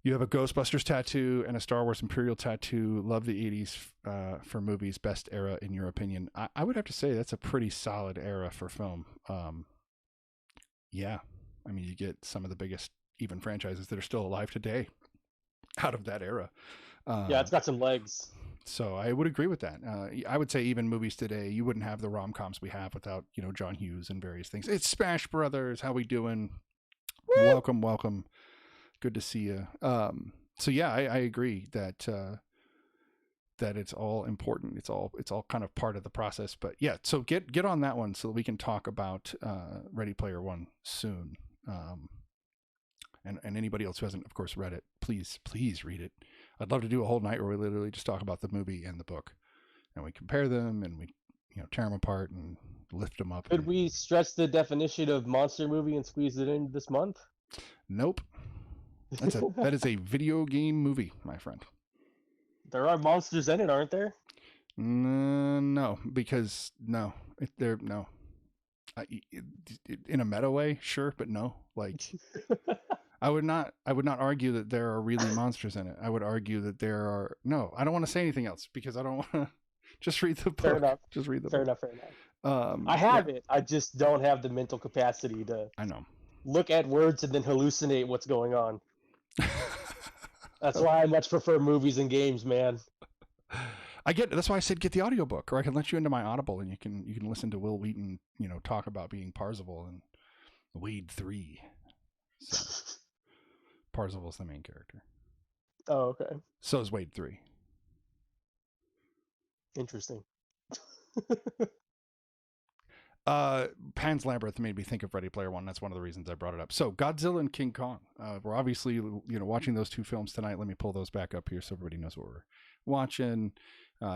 you have a Ghostbusters tattoo and a Star Wars Imperial tattoo. Love the 80s for movies. Best era in your opinion? I would have to say that's a pretty solid era for film. Yeah. I mean, you get some of the biggest even franchises that are still alive today out of that era. Yeah, it's got some legs. So I would agree with that. I would say even movies today, you wouldn't have the rom-coms we have without, John Hughes and various things. It's Smash Brothers. How we doing? Woo! Welcome. Good to see you. So yeah, I agree that it's all important. It's all kind of part of the process. But yeah, so get on that one so that we can talk about Ready Player One soon. And anybody else who hasn't, of course, read it, please read it. I'd love to do a whole night where we literally just talk about the movie and the book, and we compare them and we, tear them apart and lift them up. Could we stretch the definition of monster movie and squeeze it in this month? Nope. That is a video game movie, my friend. There are monsters in it, aren't there? No, because no. In a meta way, sure, but no. Like, I would not argue that there are really monsters in it. I would argue that there are... No, I don't want to say anything else because I don't want to... Just read the book. Fair enough. Just read the book. Fair enough. I have it. I just don't have the mental capacity to... I know. Look at words and then hallucinate what's going on. That's why I much prefer movies and games, man. I get it. That's why I said get the audiobook, or I can let you into my Audible and you can listen to Will Wheaton, talk about being Parzival and Wade 3. So, Parzival's the main character. Oh, okay. So is Wade 3. Interesting. Pan's Labyrinth made me think of Ready Player One. That's one of the reasons I brought it up. So Godzilla and King Kong. We're obviously, watching those two films tonight. Let me pull those back up here so everybody knows what we're watching.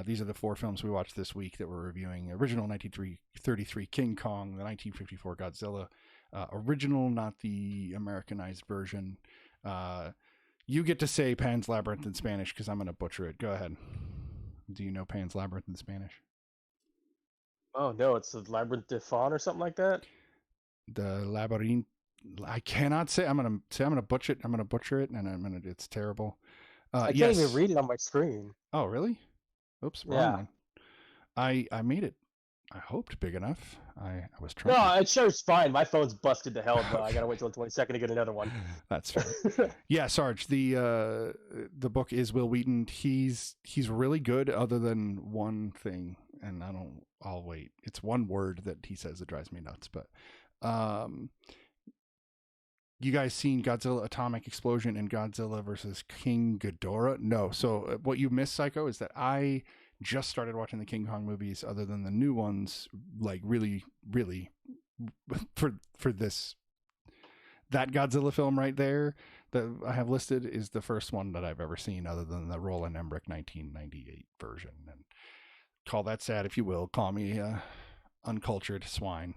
These are the 4 films we watched this week that we're reviewing. Original 1933 King Kong, the 1954 Godzilla. Original, not the Americanized version. You get to say Pan's Labyrinth in Spanish because I'm going to butcher it. Go ahead. Do you know Pan's Labyrinth in Spanish? Oh, no, it's the Labyrinth de Fawn or something like that? the Labyrinth. I cannot say. I'm gonna butcher it. And it's terrible. I can't Yes. even read it on my screen. Oh, really? Oops, wrong Yeah. one. I made it. I hoped big enough. I was No, trying. it sure is fine. My phone's busted to hell, but I Okay. gotta wait till the 22nd to get another one. That's fair. Yeah, Sarge. The book is Will Wheaton. He's really good, other than one thing, and I'll wait. It's one word that he says that drives me nuts. But you guys seen Godzilla Atomic Explosion and Godzilla versus King Ghidorah? No. So what you missed, Psycho, is that I just started watching the King Kong movies, other than the new ones, like really for this. That Godzilla film right there that I have listed is the first one that I've ever seen, other than the Roland Emmerich 1998 version. And call that sad if you will. Call me uncultured swine.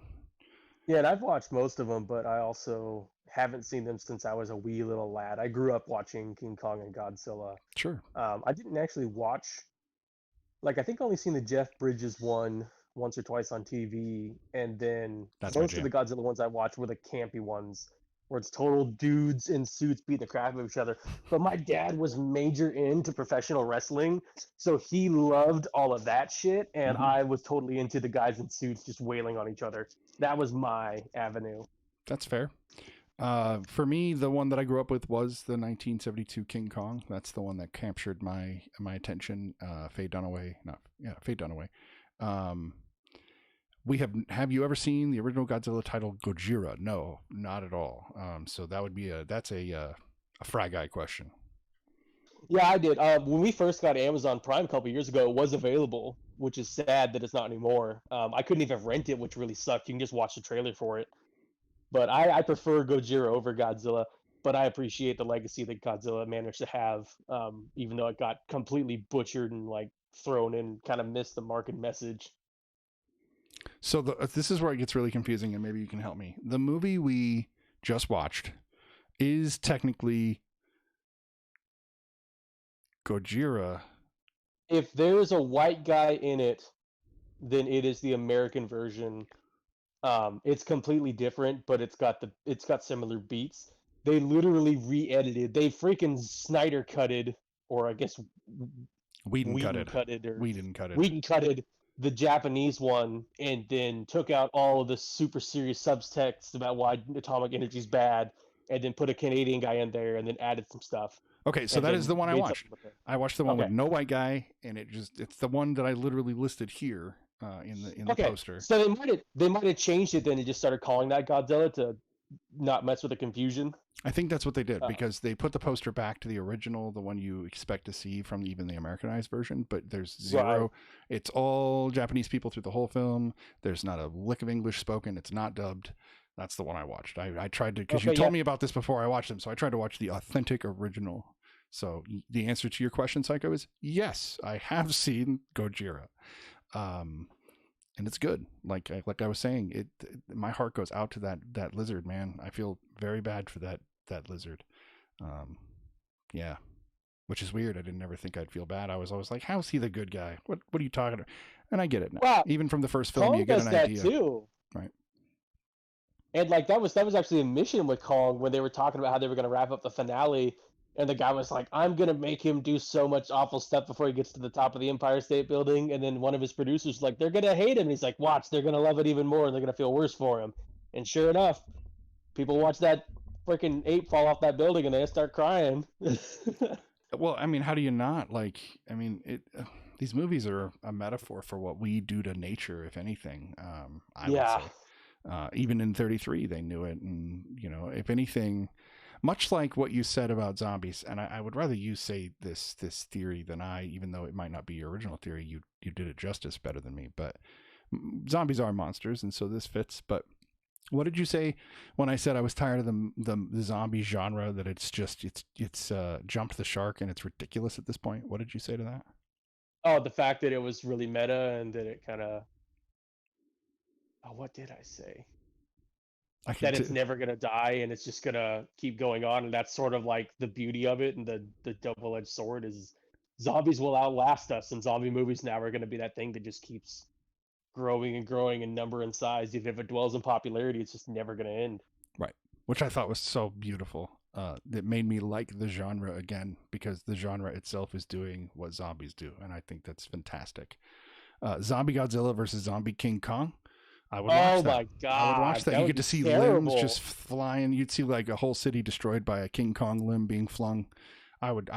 Yeah, and I've watched most of them, but I also haven't seen them since I was a wee little lad. I grew up watching King Kong and Godzilla. Sure. I didn't actually watch, like, I think I only seen the Jeff Bridges one once or twice on TV, and then That's my most of the Godzilla ones I watched were the campy ones, where it's total dudes in suits beating the crap out of each other. But my dad was major into professional wrestling, so he loved all of that shit, and Mhm. I was totally into the guys in suits just wailing on each other. That was my avenue. That's fair. For me, the one that I grew up with was the 1972 King Kong. That's the one that captured my attention. Faye Dunaway, Faye Dunaway. Have you ever seen the original Godzilla titled Gojira? No, not at all. So that would be a Fry Guy question. Yeah, I did. When we first got Amazon Prime a couple years ago, it was available, which is sad that it's not anymore. I couldn't even rent it, which really sucked. You can just watch the trailer for it. But I prefer Gojira over Godzilla, but I appreciate the legacy that Godzilla managed to have, even though it got completely butchered and like thrown in, kind of missed the market message. So this is where it gets really confusing, and maybe you can help me. The movie we just watched is technically Gojira. If there's a white guy in it, then it is the American version. It's completely different, but it's got similar beats. They literally re-edited. They freaking Snyder cutted, or I guess Whedon Whedon cutted the Japanese one, and then took out all of the super serious subtext about why atomic energy is bad, and then put a Canadian guy in there, and then added some stuff. Okay, so that is the one I watched. I watched the one with Okay. no white guy, and it's the one that I literally listed here in the poster. So they might have changed it then and just started calling that Godzilla to not mess with the confusion. I think that's what they did, because they put the poster back to the original, the one you expect to see from even the Americanized version, but there's zero. Right. It's all Japanese people through the whole film. There's not a lick of English spoken. It's not dubbed. That's the one I watched. I tried to, because you told me about this before I watched them, so I tried to watch the authentic original. So the answer to your question, Psycho, is yes, I have seen Gojira. And it's good. Like I was saying, my heart goes out to that lizard, man. I feel very bad for that lizard. Yeah, which is weird. I didn't ever think I'd feel bad. I was always like, how's he the good guy? What are you talking about? And I get it now. Well, even from the first film, Kong you get an idea. Too. Right. And like that was actually a mission with Kong when they were talking about how they were going to wrap up the finale. And the guy was like, I'm going to make him do so much awful stuff before he gets to the top of the Empire State Building. And then one of his producers was like, they're going to hate him. And he's like, watch, they're going to love it even more. And they're going to feel worse for him. And sure enough, people watch that freaking ape fall off that building and they start crying. Well, I mean, how do you not? Like, I mean, these movies are a metaphor for what we do to nature, if anything. I would say. Even in 33, they knew it. And, if anything... Much like what you said about zombies, and I would rather you say this theory than I, even though it might not be your original theory, you did it justice better than me. But zombies are monsters, and so this fits. But what did you say when I said I was tired of the zombie genre? That it's jumped the shark and it's ridiculous at this point. What did you say to that? Oh, the fact that it was really meta and that it kind of. Oh, what did I say? That it's never going to die and it's just going to keep going on. And that's sort of like the beauty of it. And the double-edged sword is zombies will outlast us. And zombie movies now are going to be that thing that just keeps growing and growing in number and size. Even if it dwells in popularity, it's just never going to end. Right. Which I thought was so beautiful. That made me like the genre again, because the genre itself is doing what zombies do, and I think that's fantastic. Zombie Godzilla versus Zombie King Kong. I would watch that. My God. I would watch that. That You would get to be see terrible. limbs just flying. You'd see like a whole city destroyed by a King Kong limb being flung. I would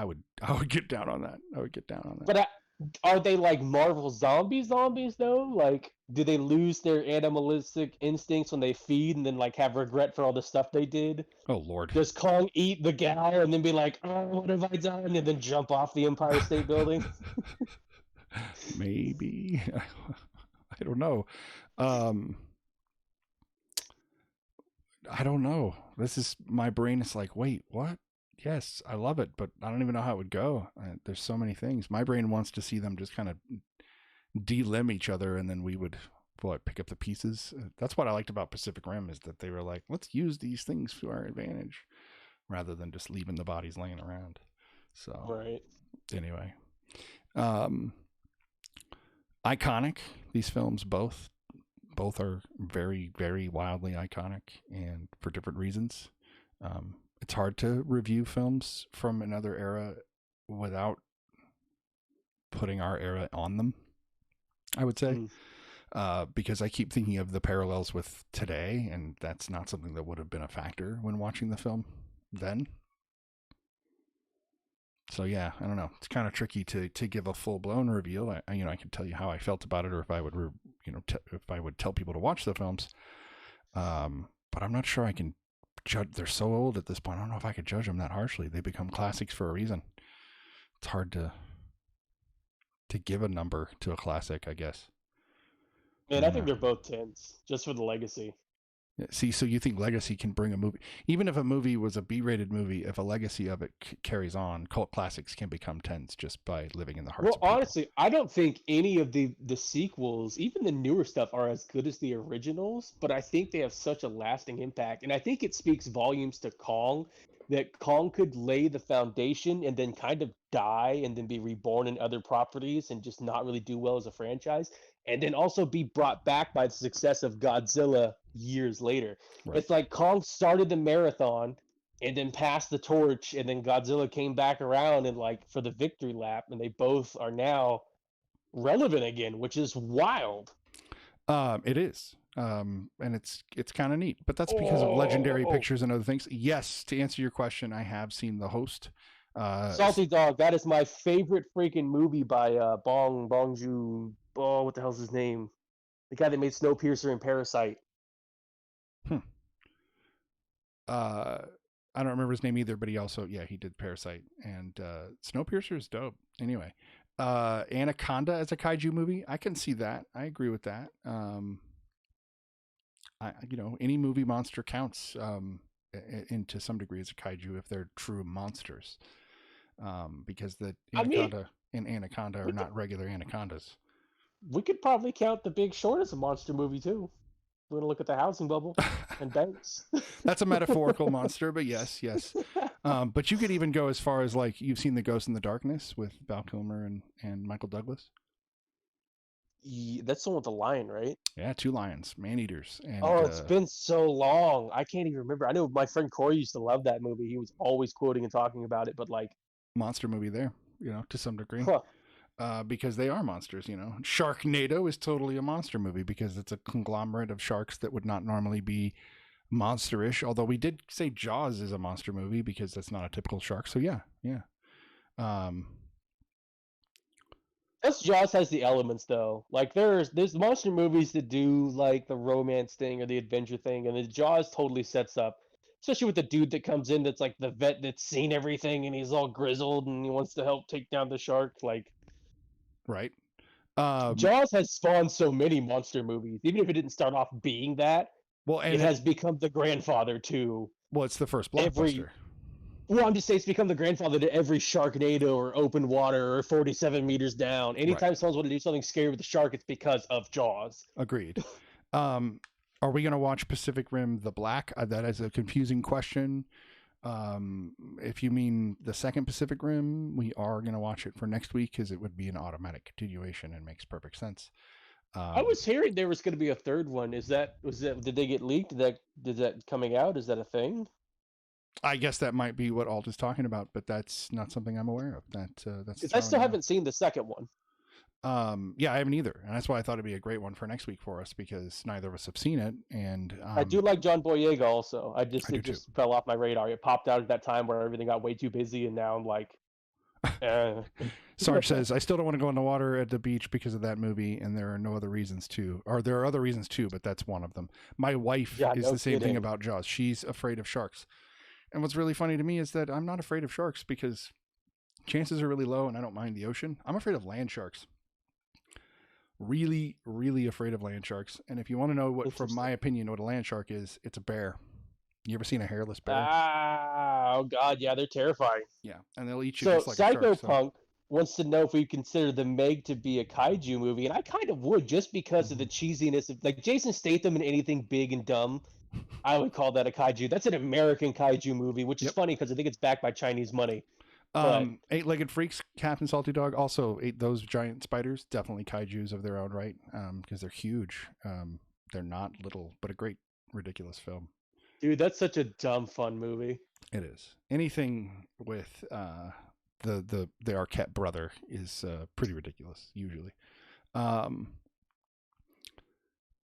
get down on that. I would get down on that. But are they like Marvel zombies though? Like, do they lose their animalistic instincts when they feed and then like have regret for all the stuff they did? Oh Lord. Does Kong eat the gal and then be like, oh, what have I done? And then jump off the Empire State Building? Maybe. I don't know. I don't know. This is, my brain is like, wait, what? Yes, I love it, but I don't even know how it would go. There's so many things. My brain wants to see them just kind of de-limb each other, and then we would pick up the pieces. That's what I liked about Pacific Rim, is that they were like, let's use these things to our advantage rather than just leaving the bodies laying around. So right. Anyway, iconic. These films both are very, very wildly iconic, and for different reasons. It's hard to review films from another era without putting our era on them, I would say. Because I keep thinking of the parallels with today, and that's not something that would have been a factor when watching the film then. So yeah, I don't know. It's kind of tricky to give a full blown review. I can tell you how I felt about it, or if I would if I would tell people to watch the films. But I'm not sure I can judge. They're so old at this point. I don't know if I could judge them that harshly. They become classics for a reason. It's hard to give a number to a classic, I guess. Man, I think they're both 10s, just for the legacy. See, so you think legacy can bring a movie, even if a movie was a B-rated movie, if a legacy of it carries on, cult classics can become 10s just by living in the hearts of people. Honestly, I don't think any of the sequels, even the newer stuff, are as good as the originals, but I think they have such a lasting impact. And I think it speaks volumes to Kong, that Kong could lay the foundation and then kind of die and then be reborn in other properties and just not really do well as a franchise, and then also be brought back by the success of Godzilla years later. Right. It's like Kong started the marathon and then passed the torch, and then Godzilla came back around and like for the victory lap, and they both are now relevant again, which is wild. It is. And it's kind of neat, but that's because of legendary pictures and other things. Yes, to answer your question, I have seen The Host. Salty Dog, that is my favorite freaking movie by Bong Joon. Oh, what the hell's his name? The guy that made Snowpiercer and Parasite. I don't remember his name either, but he also, he did Parasite, and Snowpiercer is dope. Anyway, Anaconda as a kaiju movie, I can see that. I agree with that. Any movie monster counts into some degree as a kaiju if they're true monsters, because the Anaconda and Anaconda are not regular anacondas. We could probably count The Big Short as a monster movie too. We're gonna look at the housing bubble and banks. That's a metaphorical monster, but yes. But you could even go as far as like, you've seen The Ghost in the Darkness with Val Kilmer and Michael Douglas. Yeah, that's the one with the lion, right? Yeah, 2 lions, man-eaters. And, it's been so long. I can't even remember. I know my friend Corey used to love that movie. He was always quoting and talking about it, but like... monster movie there, to some degree. Huh. Because they are monsters, Sharknado is totally a monster movie because it's a conglomerate of sharks that would not normally be monsterish. Although we did say Jaws is a monster movie because that's not a typical shark. So yeah. Jaws has the elements though. Like there's monster movies that do like the romance thing or the adventure thing, and the Jaws totally sets up, especially with the dude that comes in that's like the vet that's seen everything and he's all grizzled and he wants to help take down the shark. Like, right. Jaws has spawned so many monster movies, even if it didn't start off being that. Well, and it has become the grandfather to. Well, it's the first blockbuster. I'm just saying it's become the grandfather to every Sharknado or Open Water or 47 Meters Down. Anytime someone's want to do something scary with the shark, it's because of Jaws. Agreed. Are we going to watch Pacific Rim: The Black? That is a confusing question. If you mean the second Pacific Rim, we are going to watch it for next week because it would be an automatic continuation and makes perfect sense. I was hearing there was going to be a third one. Did they get leaked? Did that coming out? Is that a thing? I guess that might be what Alt is talking about, but that's not something I'm aware of. That's Because I still haven't seen the second one. Yeah, I haven't either, and that's why I thought it'd be a great one for next week for us, because neither of us have seen it, and I do like John Boyega also. I do It just fell off my radar. It popped out at that time where everything got way too busy, and now I'm like, Sarge says, I still don't want to go in the water at the beach because of that movie, and there are no other reasons to. Or there are other reasons too, but that's one of them. My wife is the same thing about Jaws. She's afraid of sharks. And what's really funny to me is that I'm not afraid of sharks because chances are really low and I don't mind the ocean. I'm afraid of land sharks. Really, really afraid of land sharks. And if you want to know what, from my opinion, what a land shark is, it's a bear. You ever seen a hairless bear? Oh God, yeah, they're terrifying. Yeah, and they'll eat you just like a shark. Psychopunk wants to know if we consider The Meg to be a kaiju movie, and I kind of would, just because of the cheesiness of, like, Jason Statham in anything big and dumb. I would call that a kaiju. That's an American kaiju movie, which is funny because I think it's backed by Chinese money. Eight-Legged Freaks, Captain Salty Dog also ate those giant spiders. Definitely kaijus of their own right, because they're huge. They're not little, but a great, ridiculous film. Dude, that's such a dumb, fun movie. It is. Anything with the Arquette brother is pretty ridiculous, usually.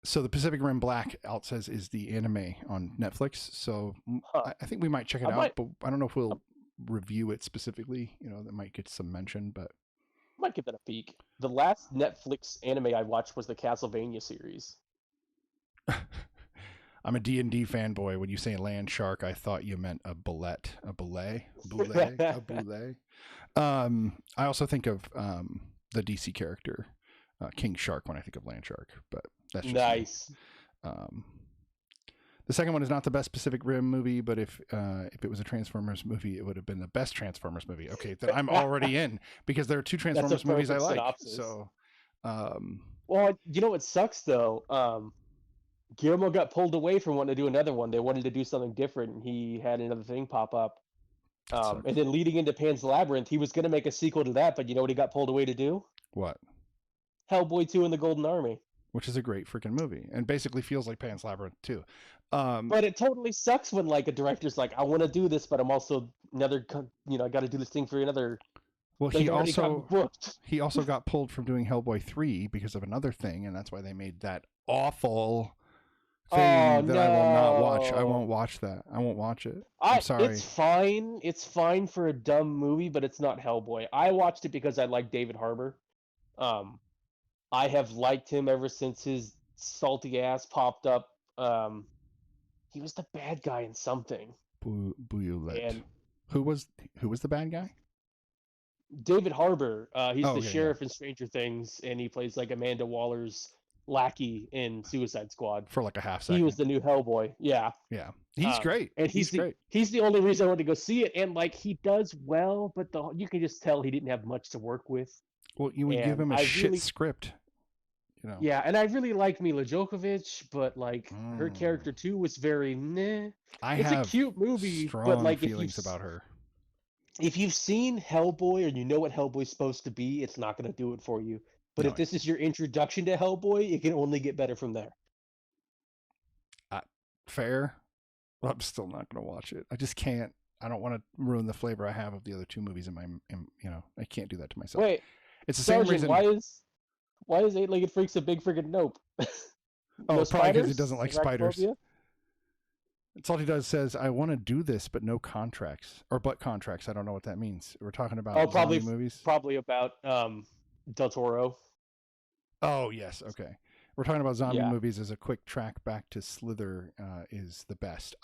So the Pacific Rim Black, Alt says, is the anime on Netflix. So I think we might check it out, but I don't know if we'll review it specifically. You know, that might get some mention, but I might give that a peek. The last Netflix anime I watched was the Castlevania series. I'm a D&D fanboy. When you say land shark, I thought you meant a bullet. I also think of the DC character King Shark when I think of land shark, but that's just nice. The second one is not the best Pacific Rim movie, but if it was a Transformers movie, it would have been the best Transformers movie. Okay, then I'm already in, because there are two Transformers movies I like. Synopsis. So, well, you know what sucks though? Guillermo got pulled away from wanting to do another one. They wanted to do something different, and he had another thing pop up. And then leading into Pan's Labyrinth, he was going to make a sequel to that, but you know what he got pulled away to do? What? Hellboy 2 and the Golden Army. Which is a great freaking movie, and basically feels like Pan's Labyrinth too. But it totally sucks when, like, a director's like, I want to do this, but I'm also I got to do this thing for another. Well, he also got pulled from doing Hellboy 3 because of another thing, and that's why they made that awful thing I will not watch. I won't watch that. I won't watch it. I'm sorry. It's fine. It's fine for a dumb movie, but it's not Hellboy. I watched it because I like David Harbour. I have liked him ever since his salty ass popped up. He was the bad guy in something. And who was the bad guy? David Harbour. He's the sheriff in Stranger Things, and he plays like Amanda Waller's lackey in Suicide Squad for like a half second. He was the new Hellboy. Yeah. He's great, and he's great. He's the only reason I wanted to go see it, and like he does well, but you can just tell he didn't have much to work with. Well, you would give him a shit script. You know. Yeah, and I really liked Mila Djokovic, but like her character too was very meh. It's a cute movie, but like feelings about her. If you've seen Hellboy or you know what Hellboy's supposed to be, it's not going to do it for you. But if this is your introduction to Hellboy, it can only get better from there. Fair. Well, I'm still not going to watch it. I just can't. I don't want to ruin the flavor I have of the other two movies in my. I can't do that to myself. Wait, it's the same reason. Why is Eight-Legged Freaks a big friggin' nope? No, probably because he doesn't like spiders. That's all he does. Says, I want to do this, but no contracts or but contracts. I don't know what that means. We're talking about probably movies. Probably about Del Toro. Oh yes, okay. We're talking about zombie movies. As a quick track back to Slither is the best.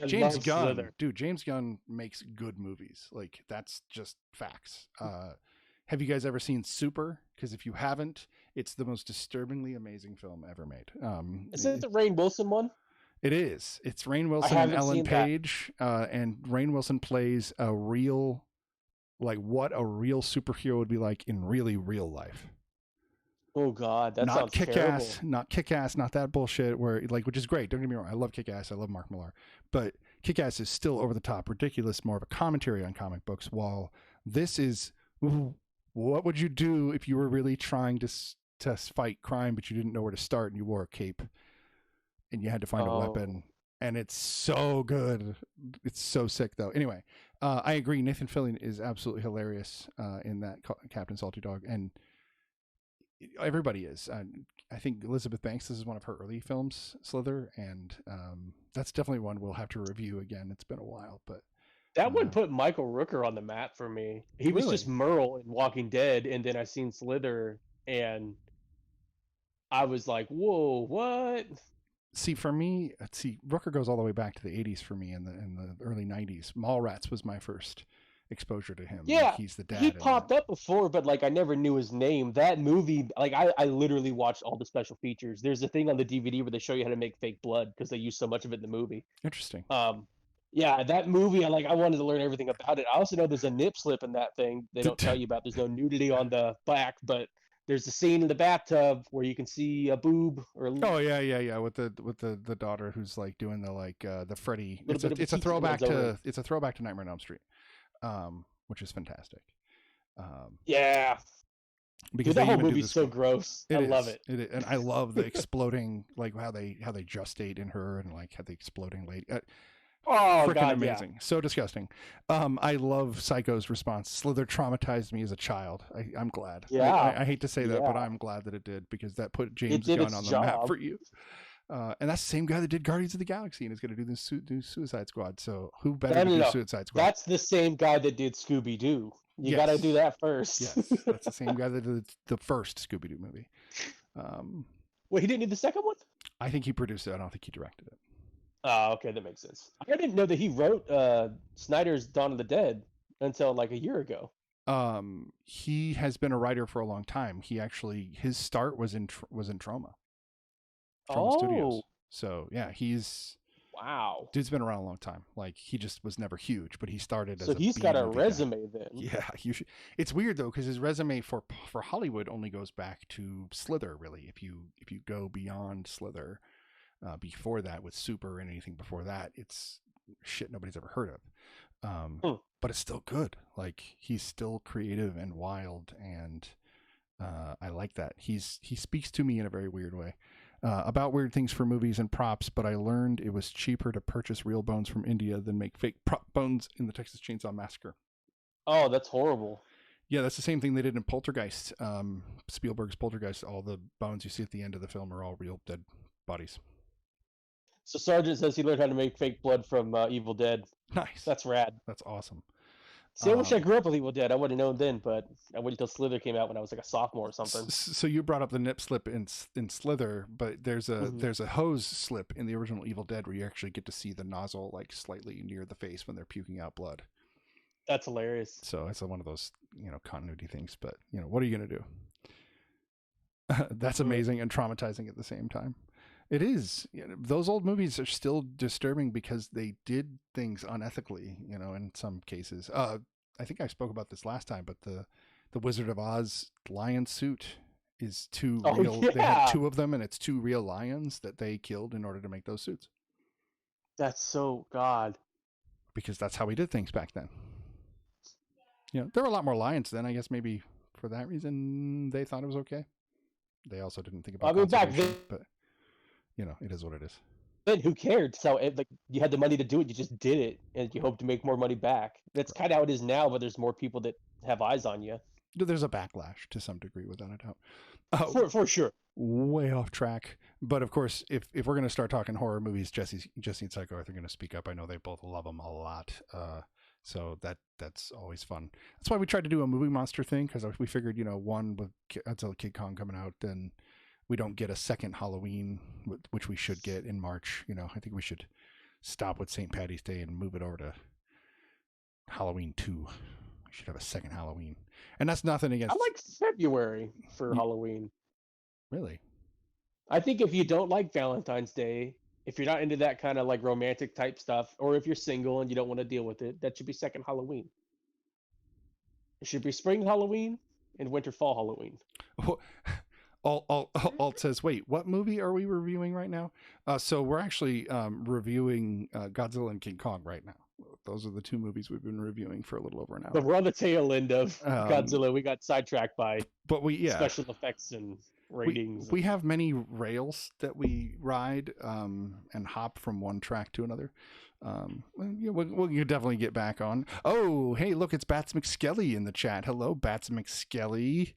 James Gunn, Slither. Dude, James Gunn makes good movies. Like that's just facts. Have you guys ever seen Super? Because if you haven't, it's the most disturbingly amazing film ever made. Is it the Rainn Wilson one? It is. It's Rainn Wilson and Ellen Page, and Rainn Wilson plays a real, like what a real superhero would be like in really real life. Oh God, that sounds terrible. Not Kick-Ass, not that bullshit. Which is great. Don't get me wrong. I love Kick-Ass. I love Mark Millar, but Kick-Ass is still over the top, ridiculous, more of a commentary on comic books. While this is, what would you do if you were really trying to to fight crime, but you didn't know where to start, and you wore a cape, and you had to find a weapon. And it's so good. It's so sick, though. Anyway, I agree. Nathan Fillion is absolutely hilarious in that Captain Salty Dog, and everybody is. I think Elizabeth Banks, this is one of her early films, Slither, and that's definitely one we'll have to review again. It's been a while, but that one put Michael Rooker on the map for me. He was just Merle in Walking Dead, and then I seen Slither, and I was like, "Whoa, what?" See, for me, Rooker goes all the way back to the 80s for me, in the early 90s. Mallrats was my first exposure to him. Yeah, like, he's the dad. He popped up before, but like I never knew his name. That movie, like I literally watched all the special features. There's a thing on the DVD where they show you how to make fake blood because they use so much of it in the movie. Interesting. Yeah, that movie, I wanted to learn everything about it. I also know there's a nip slip in that thing they don't tell you about. There's no nudity on the back, but there's a scene in the bathtub where you can see a boob or with the daughter who's like doing the Freddy. It's a throwback to Nightmare on Elm Street, which is fantastic. Yeah, because the whole movie's so gross. I love it. And I love the exploding, like how they gestate in her, and like how the exploding lady. Freaking amazing. Yeah. So disgusting. I love Psycho's response. Slither traumatized me as a child. I'm glad. Yeah. I hate to say that, but I'm glad that it did, because that put James Gunn on the map for you. And that's the same guy that did Guardians of the Galaxy and is going to do Suicide Squad. So who better to do Suicide Squad? That's the same guy that did Scooby-Doo. You got to do that first. Yes, that's the same guy that did the first Scooby-Doo movie. Wait, he didn't do the second one? I think he produced it. I don't think he directed it. Oh, okay, that makes sense. I didn't know that he wrote Snyder's Dawn of the Dead until like a year ago. He has been a writer for a long time. His start was in Trauma Studios. So yeah, dude's been around a long time. Like, he just was never huge, but he started as so he's got a resume guy. Then. Yeah, it's weird though, because his resume for Hollywood only goes back to Slither. Really, if you go beyond Slither. Before that, with Super and anything before that, it's shit nobody's ever heard of. But it's still good. Like, he's still creative and wild, and I like that. He speaks to me in a very weird way about weird things for movies and props, but I learned it was cheaper to purchase real bones from India than make fake prop bones in the Texas Chainsaw Massacre. Oh, that's horrible. Yeah, that's the same thing they did in Poltergeist. Spielberg's Poltergeist. All the bones you see at the end of the film are all real dead bodies. So Sargent says he learned how to make fake blood from Evil Dead. Nice. That's rad. That's awesome. See, I wish I grew up with Evil Dead. I would have known then, but I waited until Slither came out when I was like a sophomore or something. So you brought up the nip slip in Slither, but there's a hose slip in the original Evil Dead where you actually get to see the nozzle like slightly near the face when they're puking out blood. That's hilarious. So it's one of those continuity things, but what are you gonna do? That's amazing and traumatizing at the same time. It is. Those old movies are still disturbing because they did things unethically, in some cases. I think I spoke about this last time, but the Wizard of Oz lion suit is two real. Yeah. They had two of them, and it's two real lions that they killed in order to make those suits. That's so God. Because that's how we did things back then. There were a lot more lions then. I guess maybe for that reason they thought it was okay. They also didn't think about. Back then, but. It is what it is. Then who cared? So you had the money to do it, you just did it, and you hope to make more money back. That's kind of how it is now, but there's more people that have eyes on you. There's a backlash to some degree, without a doubt. For sure. Way off track. But of course, if we're going to start talking horror movies, Jesse and Psycho are going to speak up. I know they both love them a lot. So that's always fun. That's why we tried to do a movie monster thing, because we figured, one with Godzilla Kid Kong coming out, then we don't get a second Halloween, which we should get in March. I think we should stop with St. Paddy's Day and move it over to Halloween 2. We should have a second Halloween. And that's nothing against... I like February for Halloween. Really? I think if you don't like Valentine's Day, if you're not into that kind of like romantic type stuff, or if you're single and you don't want to deal with it, that should be second Halloween. It should be spring Halloween and winter fall Halloween. Alt says, wait, what movie are we reviewing right now? So we're actually reviewing Godzilla and King Kong right now. Those are the two movies we've been reviewing for a little over an hour. But we're on the tail end of Godzilla. We got sidetracked by special effects and ratings. We have many rails that we ride and hop from one track to another. We'll definitely get back on. Oh, hey, look, it's Bats McSkelly in the chat. Hello, Bats McSkelly.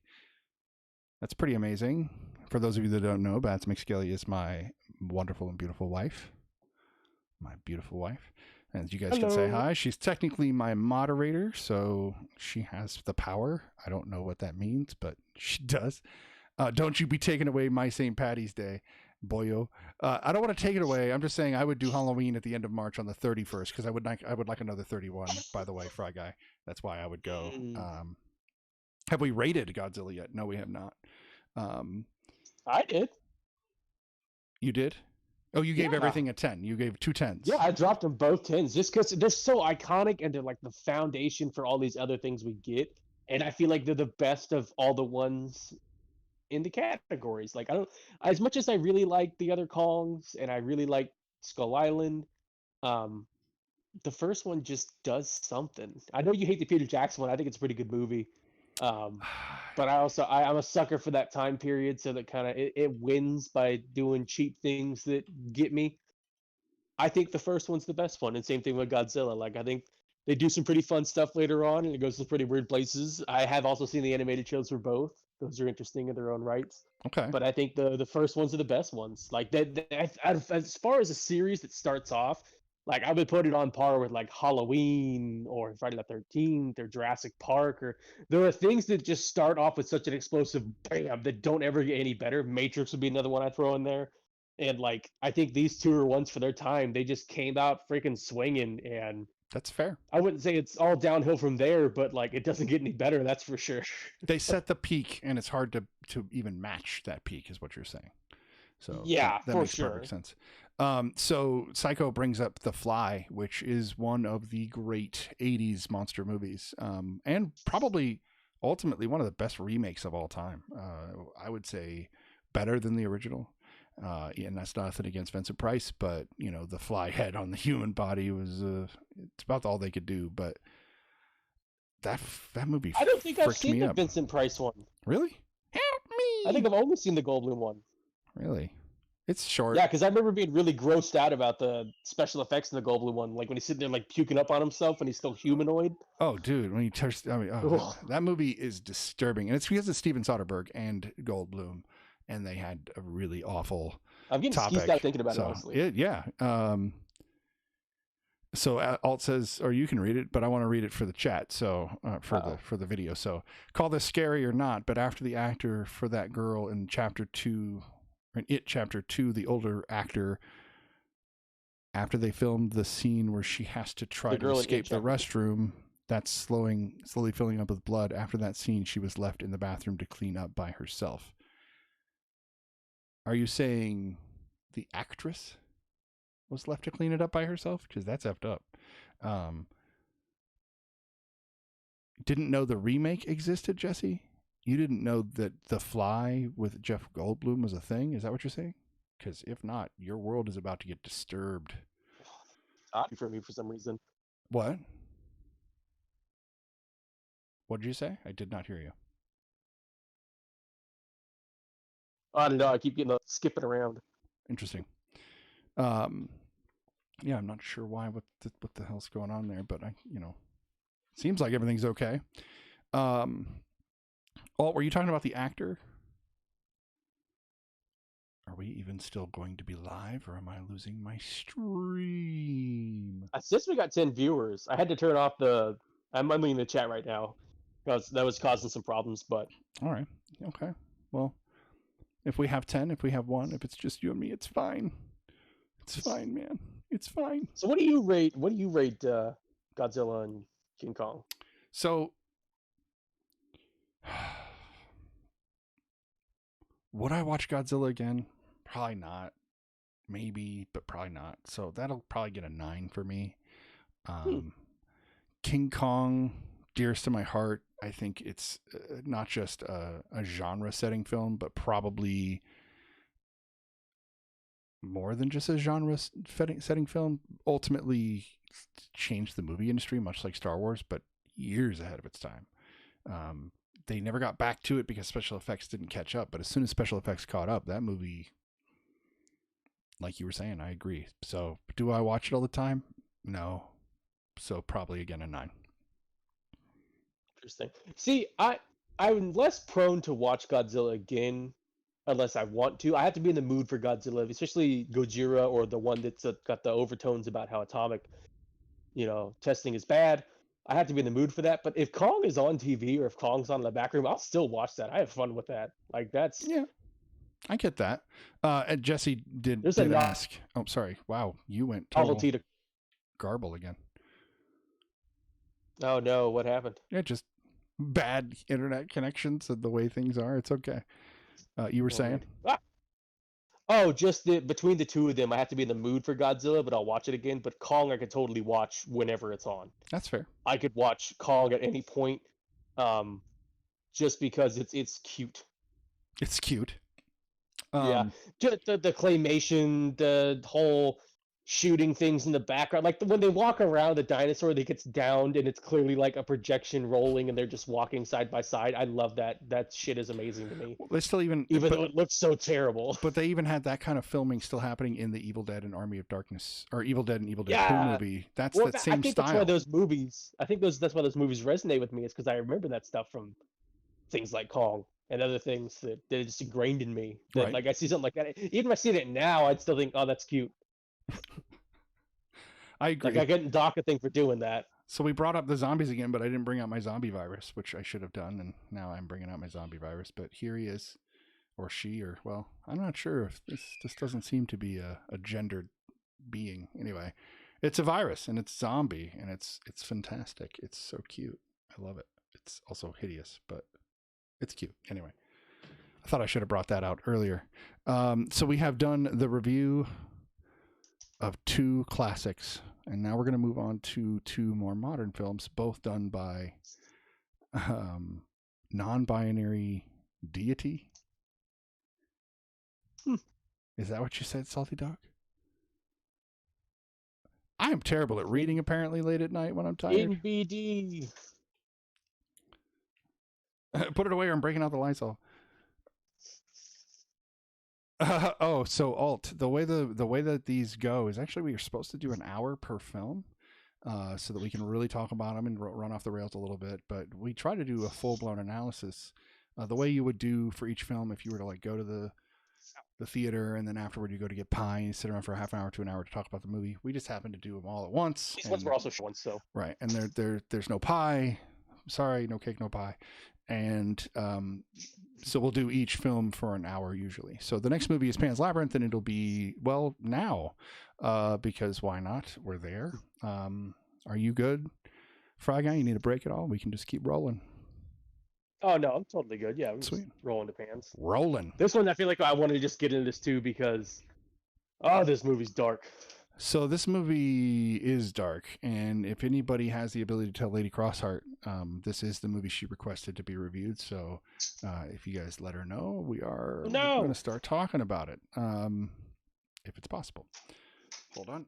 That's pretty amazing. For those of you that don't know, Bats McSkelly is my wonderful and beautiful wife. My beautiful wife. As you guys can say hi. She's technically my moderator, so she has the power. I don't know what that means, but she does. Don't you be taking away my St. Patty's Day, boyo. I don't want to take it away. I'm just saying I would do Halloween at the end of March on the 31st because I would like another 31. By the way, Fry Guy. That's why I would go. Have we rated Godzilla yet? No, we have not. I did. You did? Oh, you gave everything a 10. You gave 2 10s. Yeah, I dropped them both 10s just because they're so iconic and they're like the foundation for all these other things we get. And I feel like they're the best of all the ones in the categories. Like, I don't, as much as I really like the other Kongs and I really like Skull Island, the first one just does something. I know you hate the Peter Jackson one. I think it's a pretty good movie. But I'm a sucker for that time period, so that kind of it wins by doing cheap things that get me. I think the first one's the best one, and same thing with Godzilla. Like, I think they do some pretty fun stuff later on, and it goes to pretty weird places. I have also seen the animated shows for both; those are interesting in their own rights. Okay. But I think the first ones are the best ones. Like as far as a series that starts off, like I would put it on par with like Halloween or Friday the 13th or Jurassic Park. Or there are things that just start off with such an explosive bam that don't ever get any better. Matrix would be another one I'd throw in there. And like I think these two are ones for their time. They just came out freaking swinging, and that's fair. I wouldn't say it's all downhill from there, but like it doesn't get any better. That's for sure. They set the peak, and it's hard to even match that peak, is what you're saying. So yeah, that for makes sure. perfect sense. So Psycho brings up The Fly, which is one of the great 80s monster movies, and probably ultimately one of the best remakes of all time. I would say better than the original. And that's nothing against Vincent Price, but you know, the fly head on the human body was it's about all they could do. But that movie, I don't think I've seen the up. Vincent Price one. Really? Help me! I think I've only seen the Goldblum one. Really? It's short. Yeah, because I remember being really grossed out about the special effects in the Goldblum one, like when he's sitting there like puking up on himself and he's still humanoid. Oh, dude, when he touched, I mean, that movie is disturbing, and it's because of Steven Soderbergh and Goldblum. And they had a really awful I'm getting skeeved out thinking about it, honestly. Yeah. So Alt says, or you can read it, but I want to read it for the chat. So for the video. So call this scary or not, but after the actor for that girl in chapter 2, the older actor, after they filmed the scene where she has to try to escape the restroom, that's slowly filling up with blood. After that scene, she was left in the bathroom to clean up by herself. Are you saying the actress was left to clean it up by herself? Because that's effed up. Didn't know the remake existed, Jesse? You didn't know that The Fly with Jeff Goldblum was a thing? Is that what you're saying? Because if not, your world is about to get disturbed. Odd for me for some reason. What? What did you say? I did not hear you. I don't know. I keep getting skipping around. Interesting. Yeah, I'm not sure why. What the hell's going on there? But seems like everything's okay. Alt, were you talking about the actor? Are we even still going to be live, or am I losing my stream? Since we got 10 viewers, I had to turn off the. I'm in the chat right now because that was causing some problems. But all right, okay. Well, if we have 10, if we have 1, if it's just you and me, it's fine. It's fine, man. It's fine. So what do you rate Godzilla and King Kong? So would I watch Godzilla again? Probably not. Maybe, but probably not. So that'll probably get a 9 for me. King Kong, dearest to my heart. I think it's not just a genre-setting film, but probably more than just a genre-setting film. Ultimately changed the movie industry, much like Star Wars, but years ahead of its time. they never got back to it because special effects didn't catch up. But as soon as special effects caught up, that movie, like you were saying, I agree. So do I watch it all the time? No. So probably again a 9. Interesting. See, I'm less prone to watch Godzilla again unless I want to. I have to be in the mood for Godzilla, especially Gojira or the one that's got the overtones about how atomic, testing is bad. I have to be in the mood for that. But if Kong is on TV or if Kong's on in the back room, I'll still watch that. I have fun with that. Like that's Yeah, I get that. And Jesse did ask. Oh, sorry. Wow, you went total novelty to. garble again. Oh no, what happened? Yeah, just bad internet connections and the way things are. It's okay. You were saying? Oh, just between the two of them, I have to be in the mood for Godzilla, but I'll watch it again. But Kong, I could totally watch whenever it's on. That's fair. I could watch Kong at any point, just because it's cute. It's cute. Yeah, just the claymation, the whole shooting things in the background, like when they walk around the dinosaur that gets downed and it's clearly like a projection rolling and they're just walking side by side. I love that. That shit is amazing to me. They still even though it looks so terrible. But they even had that kind of filming still happening in the Evil Dead and Army of Darkness, or Evil Dead and Evil Dead 2 movie. That's that same I think style. That's why those movies. I think that's why those movies resonate with me. Is because I remember that stuff from things like Kong and other things that just ingrained in me. That Right. Like I see something like that, even if I see it now, I'd still think, oh, that's cute. I agree. Like I couldn't dock a thing for doing that. So we brought up the zombies again, but I didn't bring out my zombie virus, which I should have done, and now I'm bringing out my zombie virus. But here he is, or she, or well, I'm not sure if this doesn't seem to be a gendered being. Anyway, it's a virus and it's zombie and it's fantastic. It's so cute. I love it. It's also hideous, but it's cute. Anyway, I thought I should have brought that out earlier. So we have done the review of 2 classics, and now we're going to move on to 2 more modern films, both done by non-binary deity. Is that what you said, Salty Dog? I am terrible at reading, apparently, late at night when I'm tired. NBD. Put it away or I'm breaking out the Lysol. So Alt, the way that these go is actually we are supposed to do an hour per film, so that we can really talk about them and run off the rails a little bit. But we try to do a full blown analysis, the way you would do for each film if you were to like go to the theater and then afterward you go to get pie and sit around for a half an hour to an hour to talk about the movie. We just happened to do them all at once. These ones were also short ones, so right, and there's no pie. Sorry, no cake, no pie. And so we'll do each film for an hour usually. So the next movie is Pan's Labyrinth, and it'll be, well, now, because why not? We're there. Are you good, Fry Guy? You need a break at all? We can just keep rolling. Oh no, I'm totally good. Yeah, I'm Sweet. just rolling the pans. Rolling. This one, I feel like I wanted to just get into this too because, this movie's dark. So this movie is dark, and if anybody has the ability to tell Lady Crossheart, this is the movie she requested to be reviewed. So if you guys let her know, we are going to start talking about it, if it's possible. Hold on.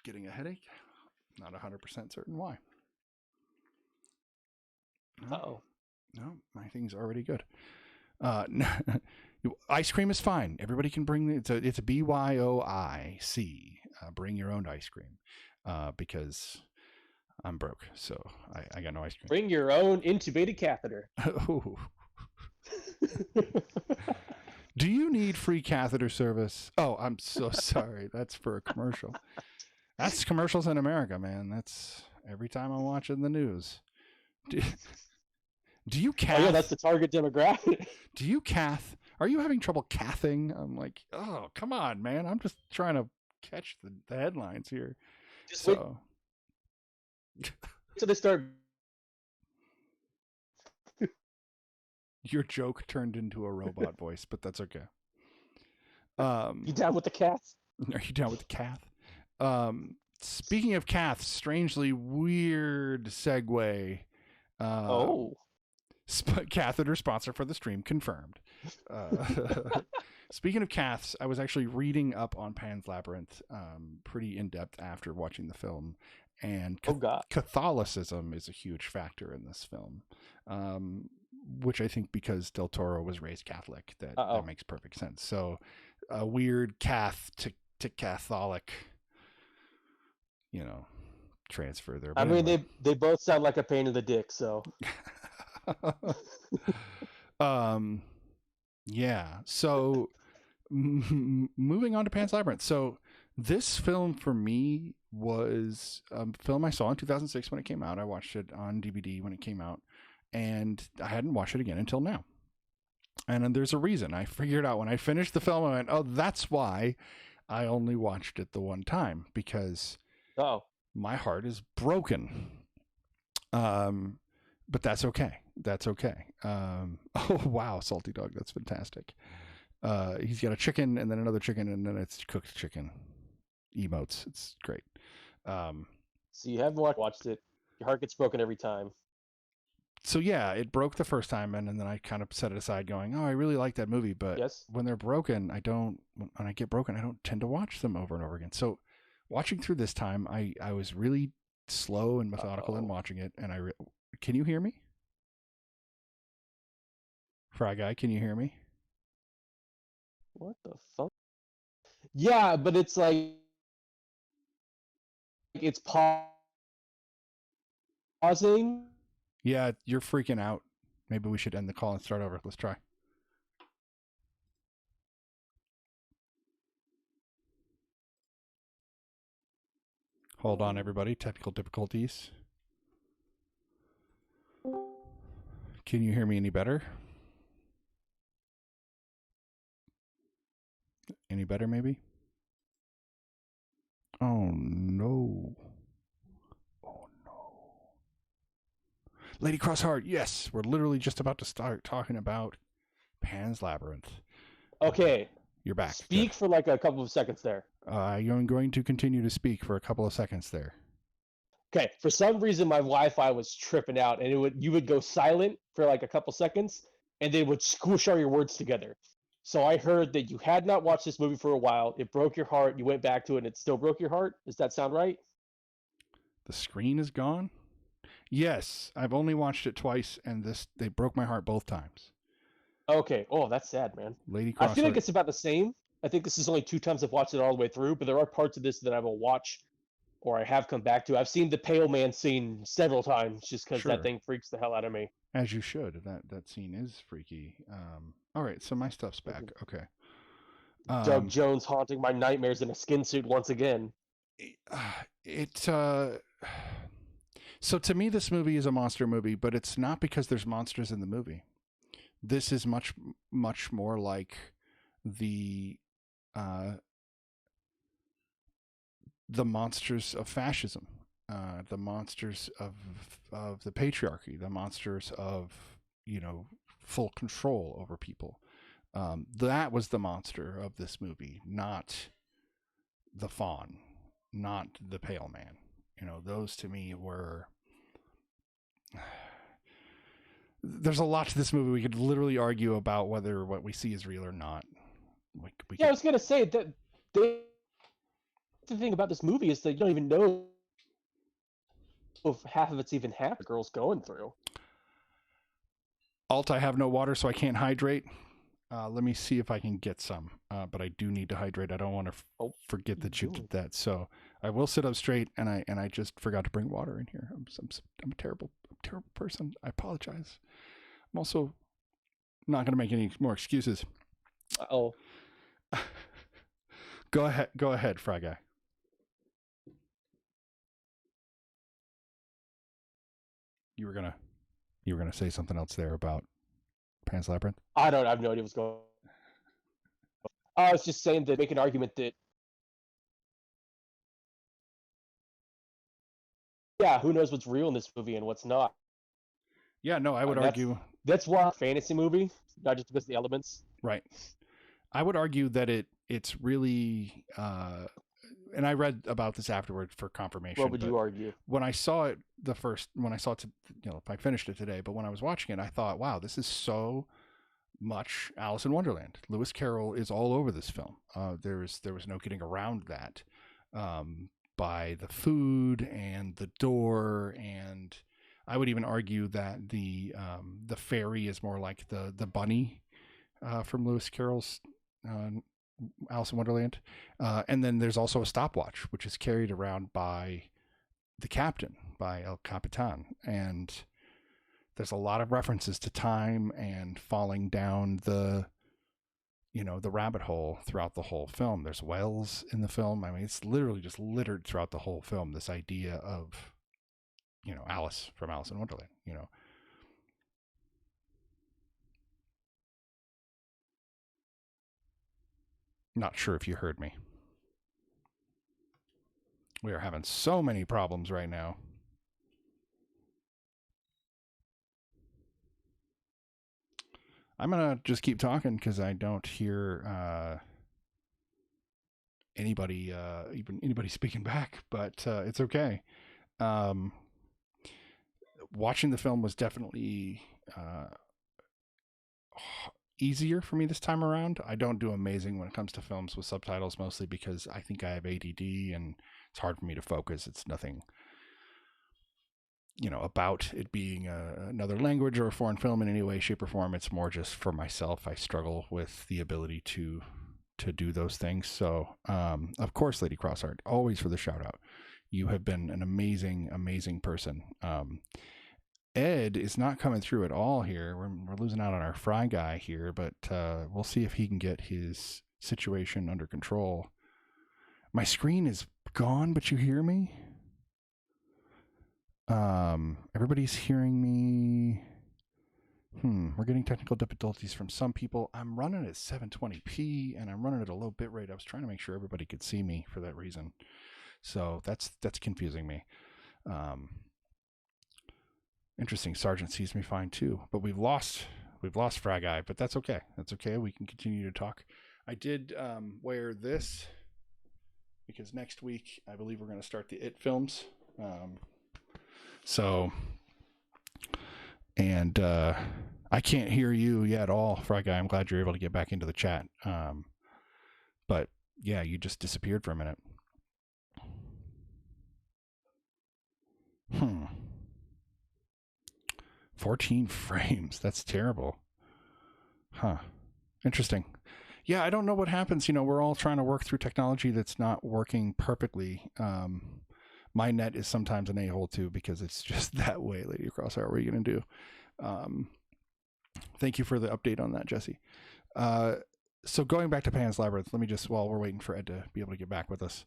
Getting a headache. Not 100% certain why. Uh-oh. No, my thing's already good. Ice cream is fine. Everybody can bring it's a BYOIC. Bring your own ice cream, because I'm broke, so I got no ice cream. Bring your own intubated catheter. Oh. Do you need free catheter service? Oh, I'm so sorry. That's for a commercial. That's commercials in America, man. That's every time I'm watching the news. Do you cath? Oh yeah, that's the target demographic. Do you cath? Are you having trouble cathing? I'm like, oh, come on, man. I'm just trying to catch the headlines here. So they start. Your joke turned into a robot voice, but that's okay. You down with the cats? Are you down with the cath? Speaking of caths, strangely weird segue. Catheter sponsor for the stream confirmed. Speaking of caths, I was actually reading up on Pan's Labyrinth pretty in depth after watching the film, and Catholicism is a huge factor in this film. which I think because Del Toro was raised Catholic, that Uh-oh. makes perfect sense. So a weird Cath to Catholic, transfer there. I But mean, anyway. they both sound like a pain in the dick, so. Yeah. So moving on to Pan's Labyrinth. So this film for me was a film I saw in 2006 when it came out. I watched it on DVD when it came out, and I hadn't watched it again until now. And then there's a reason. I figured out when I finished the film, I went, oh, that's why I only watched it the one time, because my heart is broken. But that's okay. That's okay. Oh, wow, Salty Dog. That's fantastic. He's got a chicken and then another chicken and then it's cooked chicken emotes. It's great. So you haven't watched it. Your heart gets broken every time. So yeah, it broke the first time, and then I kind of set it aside going, oh, I really like that movie, but Yes. when they're broken, when I get broken, I don't tend to watch them over and over again. So watching through this time, I was really slow and methodical in watching it, and can you hear me? Fry Guy, can you hear me? What the fuck? Yeah, but it's like it's pausing. Yeah, you're freaking out. Maybe we should end the call and start over. Let's try. Hold on, everybody. Technical difficulties. Can you hear me any better? Any better, maybe? Oh, no. Oh, no. Lady Crossheart, yes. We're literally just about to start talking about Pan's Labyrinth. Okay. You're back. Speak for like a couple of seconds there. I'm going to continue to speak for a couple of seconds there. Okay. For some reason, my Wi-Fi was tripping out, and you would go silent for like a couple seconds, and they would squish all your words together. So I heard that you had not watched this movie for a while. It broke your heart. You went back to it, and it still broke your heart. Does that sound right? The screen is gone? Yes, I've only watched it twice, and they broke my heart both times. Okay. Oh, that's sad, man. Lady Crossheart. I feel like it's about the same. I think this is only 2 times I've watched it all the way through, but there are parts of this that I will watch or I have come back to. I've seen the Pale Man scene several times just because that thing freaks the hell out of me. As you should. That scene is freaky. All right, so my stuff's back. Okay. Doug Jones haunting my nightmares in a skin suit once again. So to me, this movie is a monster movie, but it's not because there's monsters in the movie. This is much, much more like the monsters of fascism, the monsters of the patriarchy, the monsters of full control over people. That was the monster of this movie, not the fawn, not the pale man. Those to me were. There's a lot to this movie. We could literally argue about whether what we see is real or not. I was gonna say that the thing about this movie is that you don't even know if half of it's even half the girl's going through. Alt, I have no water, so I can't hydrate. Let me see if I can get some. But I do need to hydrate. I don't want to forget that you did that. So I will sit up straight, and I just forgot to bring water in here. I'm a terrible person. I apologize. I'm also not going to make any more excuses. Uh-oh. Go ahead, Fry Guy. You were gonna say something else there about Pan's Labyrinth? I have no idea what's going on. I was just saying that make an argument that who knows what's real in this movie and what's not. Yeah, no, I would argue that's why a fantasy movie, not just because of the elements. Right. I would argue that it's really and I read about this afterward for confirmation. What would you argue? When I saw it if I finished it today, but when I was watching it, I thought, wow, this is so much Alice in Wonderland. Lewis Carroll is all over this film. There was no getting around that. By the food and the door, and I would even argue that the fairy is more like the bunny from Lewis Carroll's Alice in Wonderland. And then there's also a stopwatch, which is carried around by the captain, by El Capitan. And there's a lot of references to time and falling down the rabbit hole throughout the whole film. There's wells in the film. I mean, it's literally just littered throughout the whole film, this idea of, Alice from Alice in Wonderland, Not sure if you heard me. We are having so many problems right now. I'm going to just keep talking because I don't hear anybody speaking back, but it's okay. Watching the film was definitely easier for me this time around. I don't do amazing when it comes to films with subtitles, mostly because I think I have ADD and it's hard for me to focus. It's nothing, about it being another language or a foreign film in any way, shape, or form. It's more just for myself. I struggle with the ability to do those things. So, of course, Lady Crossheart, always for the shout out. You have been an amazing, amazing person. Ed is not coming through at all here. We're losing out on our Fry guy here, but we'll see if he can get his situation under control. My screen is gone, but you hear me? Everybody's hearing me. We're getting technical difficulties from some people. I'm running at 720p and I'm running at a low bit rate. I was trying to make sure everybody could see me for that reason. So that's confusing me. Interesting. Sergeant sees me fine too, but we've lost Frag Eye, but that's okay. That's okay. We can continue to talk. I did wear this because next week I believe we're going to start the It films. I can't hear you yet at all, Frag Guy. I'm glad you're able to get back into the chat. But yeah, you just disappeared for a minute. 14 frames. That's terrible. Huh. Interesting. Yeah, I don't know what happens. We're all trying to work through technology that's not working perfectly. My net is sometimes an a-hole too because it's just that way, Lady Crosshair. What are you going to do? Thank you for the update on that, Jesse. So going back to Pan's Labyrinth, let me just, while we're waiting for Ed to be able to get back with us,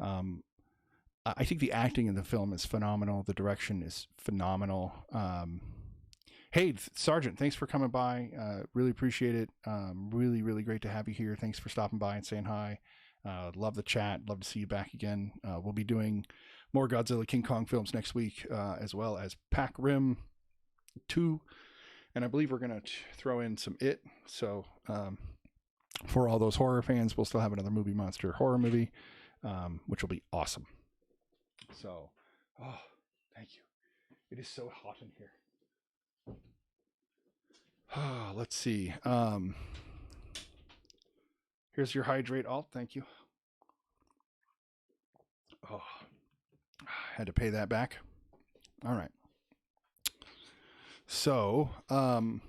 I think the acting in the film is phenomenal. The direction is phenomenal. Hey, Sergeant, thanks for coming by. Really appreciate it. Really, really great to have you here. Thanks for stopping by and saying hi. Love the chat. Love to see you back again. We'll be doing more Godzilla King Kong films next week, as well as Pac Rim 2. And I believe we're going to throw in some It. So for all those horror fans, we'll still have another movie monster horror movie, which will be awesome. So, thank you. It is so hot in here. Let's see. Here's your hydrate alt. Thank you. Had to pay that back. All right. So, I'm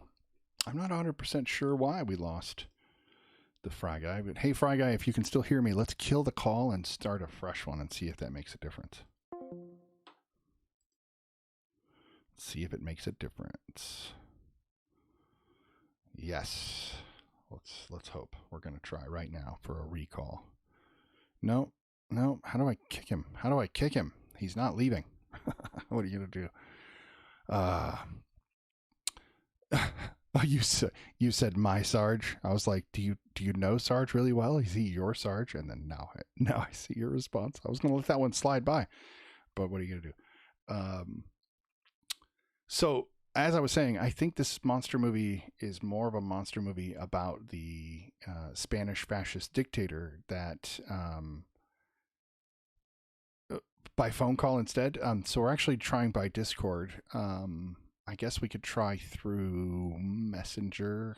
not 100% sure why we lost the Fry Guy, but hey, Fry Guy, if you can still hear me, let's kill the call and start a fresh one and see if that makes a difference. See if it makes a difference. Yes. Let's hope. We're going to try right now for a recall. No. How do I kick him? He's not leaving. What are you going to do? You said my Sarge. I was like, do you know Sarge really well? Is he your Sarge? And then now I see your response. I was going to let that one slide by, but what are you going to do? So as I was saying, I think this monster movie is more of a monster movie about the Spanish fascist dictator that by phone call instead. So we're actually trying by Discord. I guess we could try through Messenger,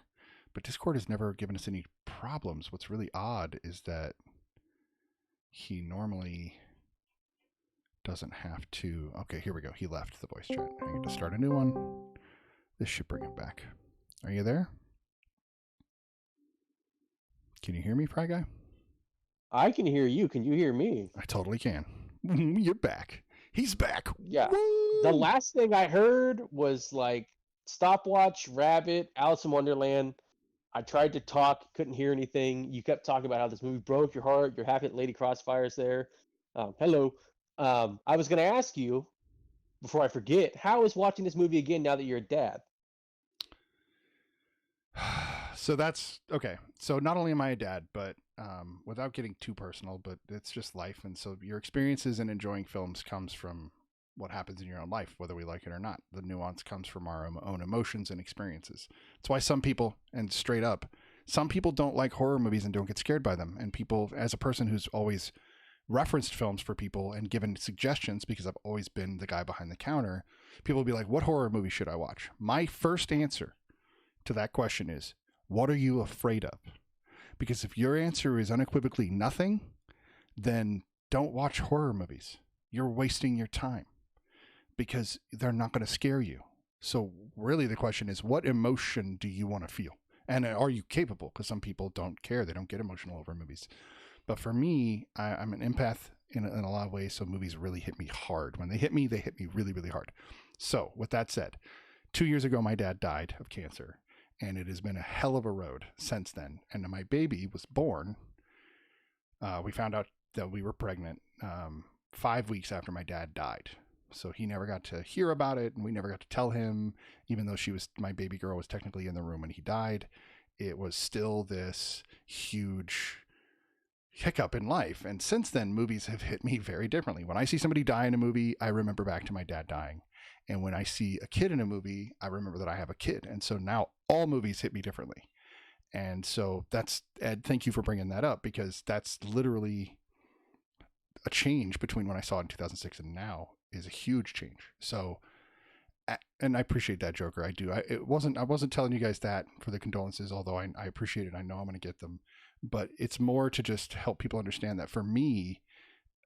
but Discord has never given us any problems. What's really odd is that he normally doesn't have to. Okay, here we go. He left the voice chat. I need to start a new one. This should bring him back. Are you there? Can you hear me, Fry Guy? I can hear you. Can you hear me? I totally can. You're back. He's back. Yeah. Woo! The last thing I heard was like Stopwatch, Rabbit, Alice in Wonderland. I tried to talk, couldn't hear anything. You kept talking about how this movie broke your heart. You're happy that Lady Crossfire's there. Hello. I was going to ask you, before I forget, how is watching this movie again now that you're a dad? So that's okay. So not only am I a dad, but without getting too personal, but it's just life. And so your experiences in enjoying films comes from what happens in your own life, whether we like it or not. The nuance comes from our own emotions and experiences. That's why some people, and straight up, some people don't like horror movies and don't get scared by them. And people, as a person who's always referenced films for people and given suggestions, because I've always been the guy behind the counter, people will be like, what horror movie should I watch? My first answer to that question is, what are you afraid of? Because if your answer is unequivocally nothing, then don't watch horror movies. You're wasting your time because they're not going to scare you. So really the question is, what emotion do you want to feel? And are you capable? Because some people don't care. They don't get emotional over movies. But for me, I'm an empath in a lot of ways. So movies really hit me hard. When they hit me really, really hard. So with that said, 2 years ago, my dad died of cancer. And it has been a hell of a road since then. And my baby was born. We found out that we were pregnant 5 weeks after my dad died. So he never got to hear about it, and we never got to tell him, even though my baby girl was technically in the room when he died. It was still this huge hiccup in life. And since then, movies have hit me very differently. When I see somebody die in a movie, I remember back to my dad dying. And when I see a kid in a movie, I remember that I have a kid. And so now all movies hit me differently. And so that's, Ed, thank you for bringing that up, because that's literally a change between when I saw it in 2006 and now is a huge change. So, and I appreciate that, Joker. I do. I wasn't telling you guys that for the condolences, although I appreciate it. I know I'm going to get them, but it's more to just help people understand that for me,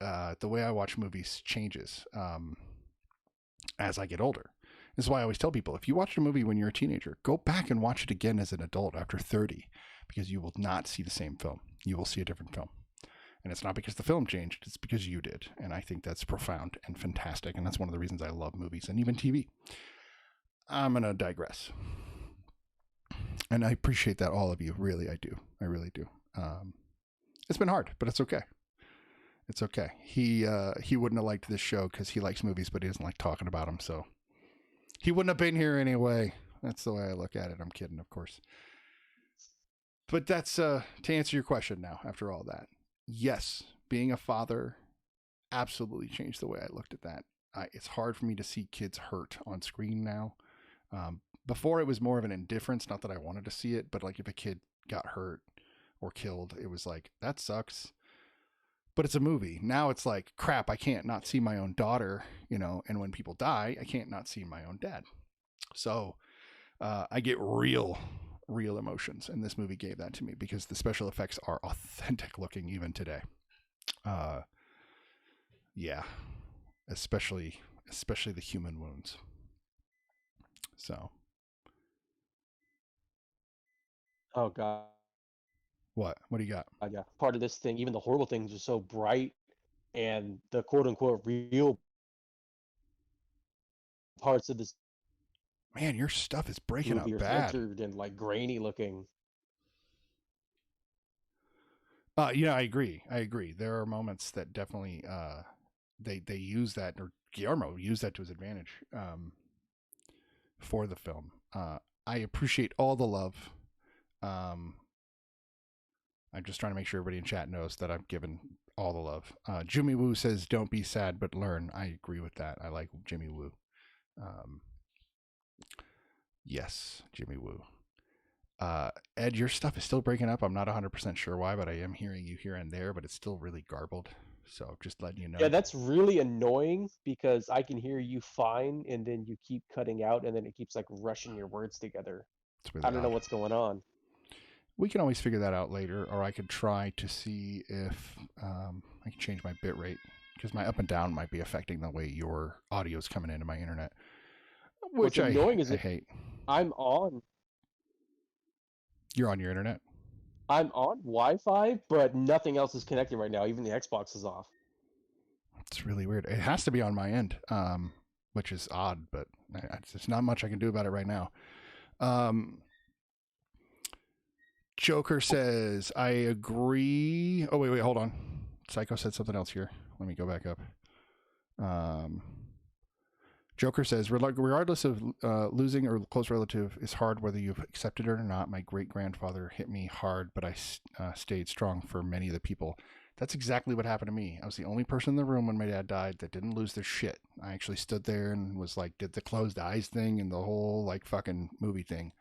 the way I watch movies changes as I get older. This is why I always tell people, if you watched a movie when you're a teenager, go back and watch it again as an adult after 30, because you will not see the same film. You will see a different film. And it's not because the film changed, it's because you did. And I think that's profound and fantastic. And that's one of the reasons I love movies and even TV. I'm going to digress. And I appreciate that, all of you. Really, I do. I really do. It's been hard, but it's okay. It's okay. He wouldn't have liked this show because he likes movies, but he doesn't like talking about them. So he wouldn't have been here anyway. That's the way I look at it. I'm kidding, of course. But that's to answer your question now, after all that. Yes, being a father absolutely changed the way I looked at that. It's hard for me to see kids hurt on screen now. Before it was more of an indifference, not that I wanted to see it, but like if a kid got hurt or killed, it was like, that sucks. But it's a movie. Now it's like, crap, I can't not see my own daughter, and when people die, I can't not see my own dad. So I get real emotions, and this movie gave that to me because the special effects are authentic looking even today. Yeah, especially the human wounds. So. Oh God. What do you got? Yeah. Part of this thing, even the horrible things are so bright, and the quote unquote real parts of this Man, your stuff is breaking movie up are bad. filtered and like grainy looking. Yeah, I agree. There are moments that definitely they use that, or Guillermo used that to his advantage for the film. I appreciate all the love. I'm just trying to make sure everybody in chat knows that I'm giving all the love. Jimmy Woo says, "Don't be sad, but learn." I agree with that. I like Jimmy Woo. Yes, Jimmy Woo. Ed, your stuff is still breaking up. I'm not 100% sure why, but I am hearing you here and there, but it's still really garbled. So just letting you know. Yeah, that's really annoying because I can hear you fine, and then you keep cutting out, and then it keeps like rushing your words together. Really I don't know what's going on. We can always figure that out later, or I could try to see if I can change my bit rate because my up and down might be affecting the way your audio is coming into my internet, What's which annoying I is hate. I'm on You're on your internet. Wi-Fi, but nothing else is connected right now. Even the Xbox is off. It's really weird. It has to be on my end, which is odd, but there's not much I can do about it right now. Joker says, I agree. Oh, wait, hold on. Psycho said something else here. Let me go back up. Joker says, regardless of losing a close relative is hard whether you've accepted it or not. My great-grandfather hit me hard, but I stayed strong for many of the people. That's exactly what happened to me. I was the only person in the room when my dad died that didn't lose their shit. I actually stood there and was like, did the closed eyes thing and the whole like fucking movie thing.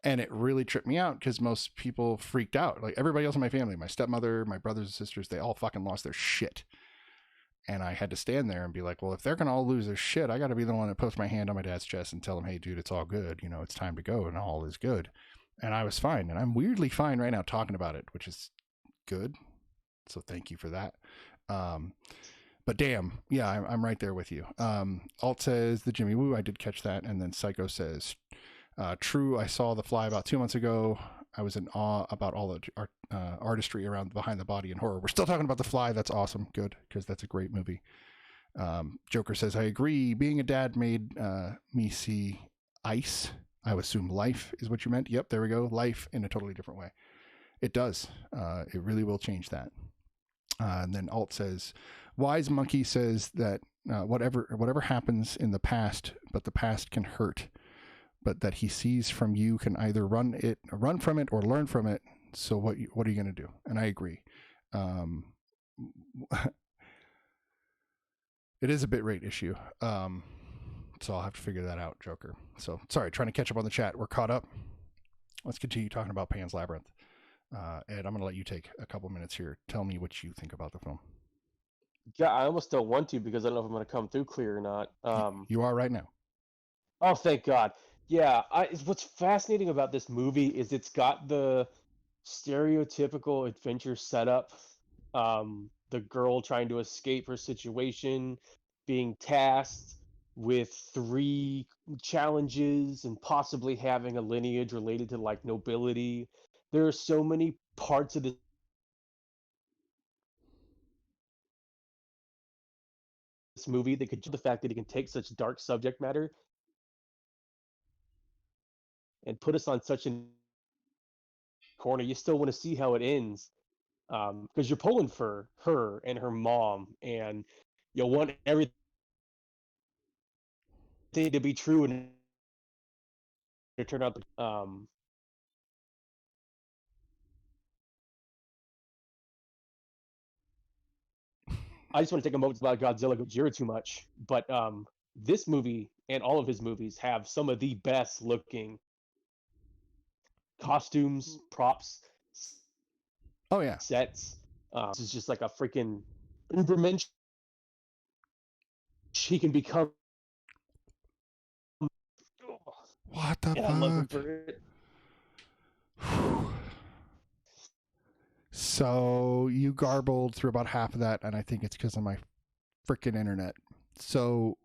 And it really tripped me out because most people freaked out. Like everybody else in my family, my stepmother, my brothers and sisters, they all fucking lost their shit. And I had to stand there and be like, well, if they're going to all lose their shit, I got to be the one that puts my hand on my dad's chest and tell him, hey, dude, it's all good. You know, it's time to go and all is good. And I was fine. And I'm weirdly fine right now talking about it, which is good. So thank you for that. But damn, yeah, I'm right there with you. Alt says the Jimmy Woo. I did catch that. And then Psycho says, true, I saw The Fly about 2 months ago. I was in awe about all the artistry around behind the body and horror. We're still talking about The Fly. That's awesome. Good, because that's a great movie. Joker says, I agree. Being a dad made me see ice. I would assume life is what you meant. Yep, there we go. Life in a totally different way. It does. It really will change that. And then Alt says, Wise Monkey says that whatever happens in the past, but the past can hurt, but that he sees from you can either run from it or learn from it. So what are you going to do? And I agree. It is a bit rate issue. So I'll have to figure that out, Joker. So sorry, trying to catch up on the chat. We're caught up. Let's continue talking about Pan's Labyrinth. Ed, I'm going to let you take a couple minutes here. Tell me what you think about the film. Yeah, I almost don't want to because I don't know if I'm going to come through clear or not. You are right now. Oh, thank God. Yeah, what's fascinating about this movie is it's got the stereotypical adventure setup. The girl trying to escape her situation, being tasked with 3 challenges and possibly having a lineage related to like nobility. There are so many parts of this movie that could the fact that he can take such dark subject matter and put us on such a corner. You still want to see how it ends, because you're pulling for her and her mom, and you want everything to be true and to turn out. I just want to take a moment about Godzilla Gojira too much, but this movie and all of his movies have some of the best looking costumes, props, Oh yeah, sets. This is just like a freaking Ubermensch. He can become. what the And I love him fuck? for it. So you garbled through about half of that, and I think it's because of my freaking internet. So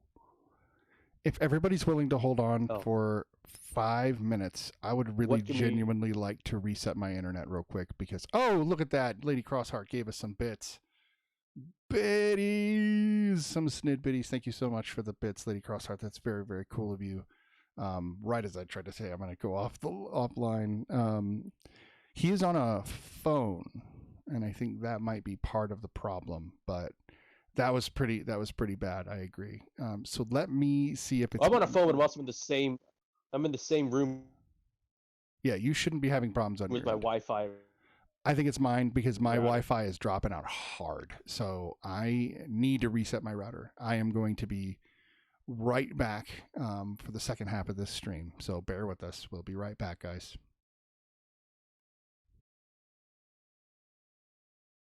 if everybody's willing to hold on for 5 minutes, I would really genuinely like to reset my internet real quick because, oh, look at that. Lady Crossheart gave us some bits. Biddies! Some SnidBitS. Thank you so much for the bits, Lady Crossheart. That's very, very cool of you. Right as I tried to say, I'm going to go offline. He is on a phone, and I think that might be part of the problem, but that was pretty bad. I agree. So let me see if it's... I'm on a phone, but I'm also in the same room. Yeah, you shouldn't be having problems on with your my end. Wi-Fi. I think it's mine because my Wi-Fi is dropping out hard. So I need to reset my router. I am going to be right back for the second half of this stream. So bear with us. We'll be right back, guys.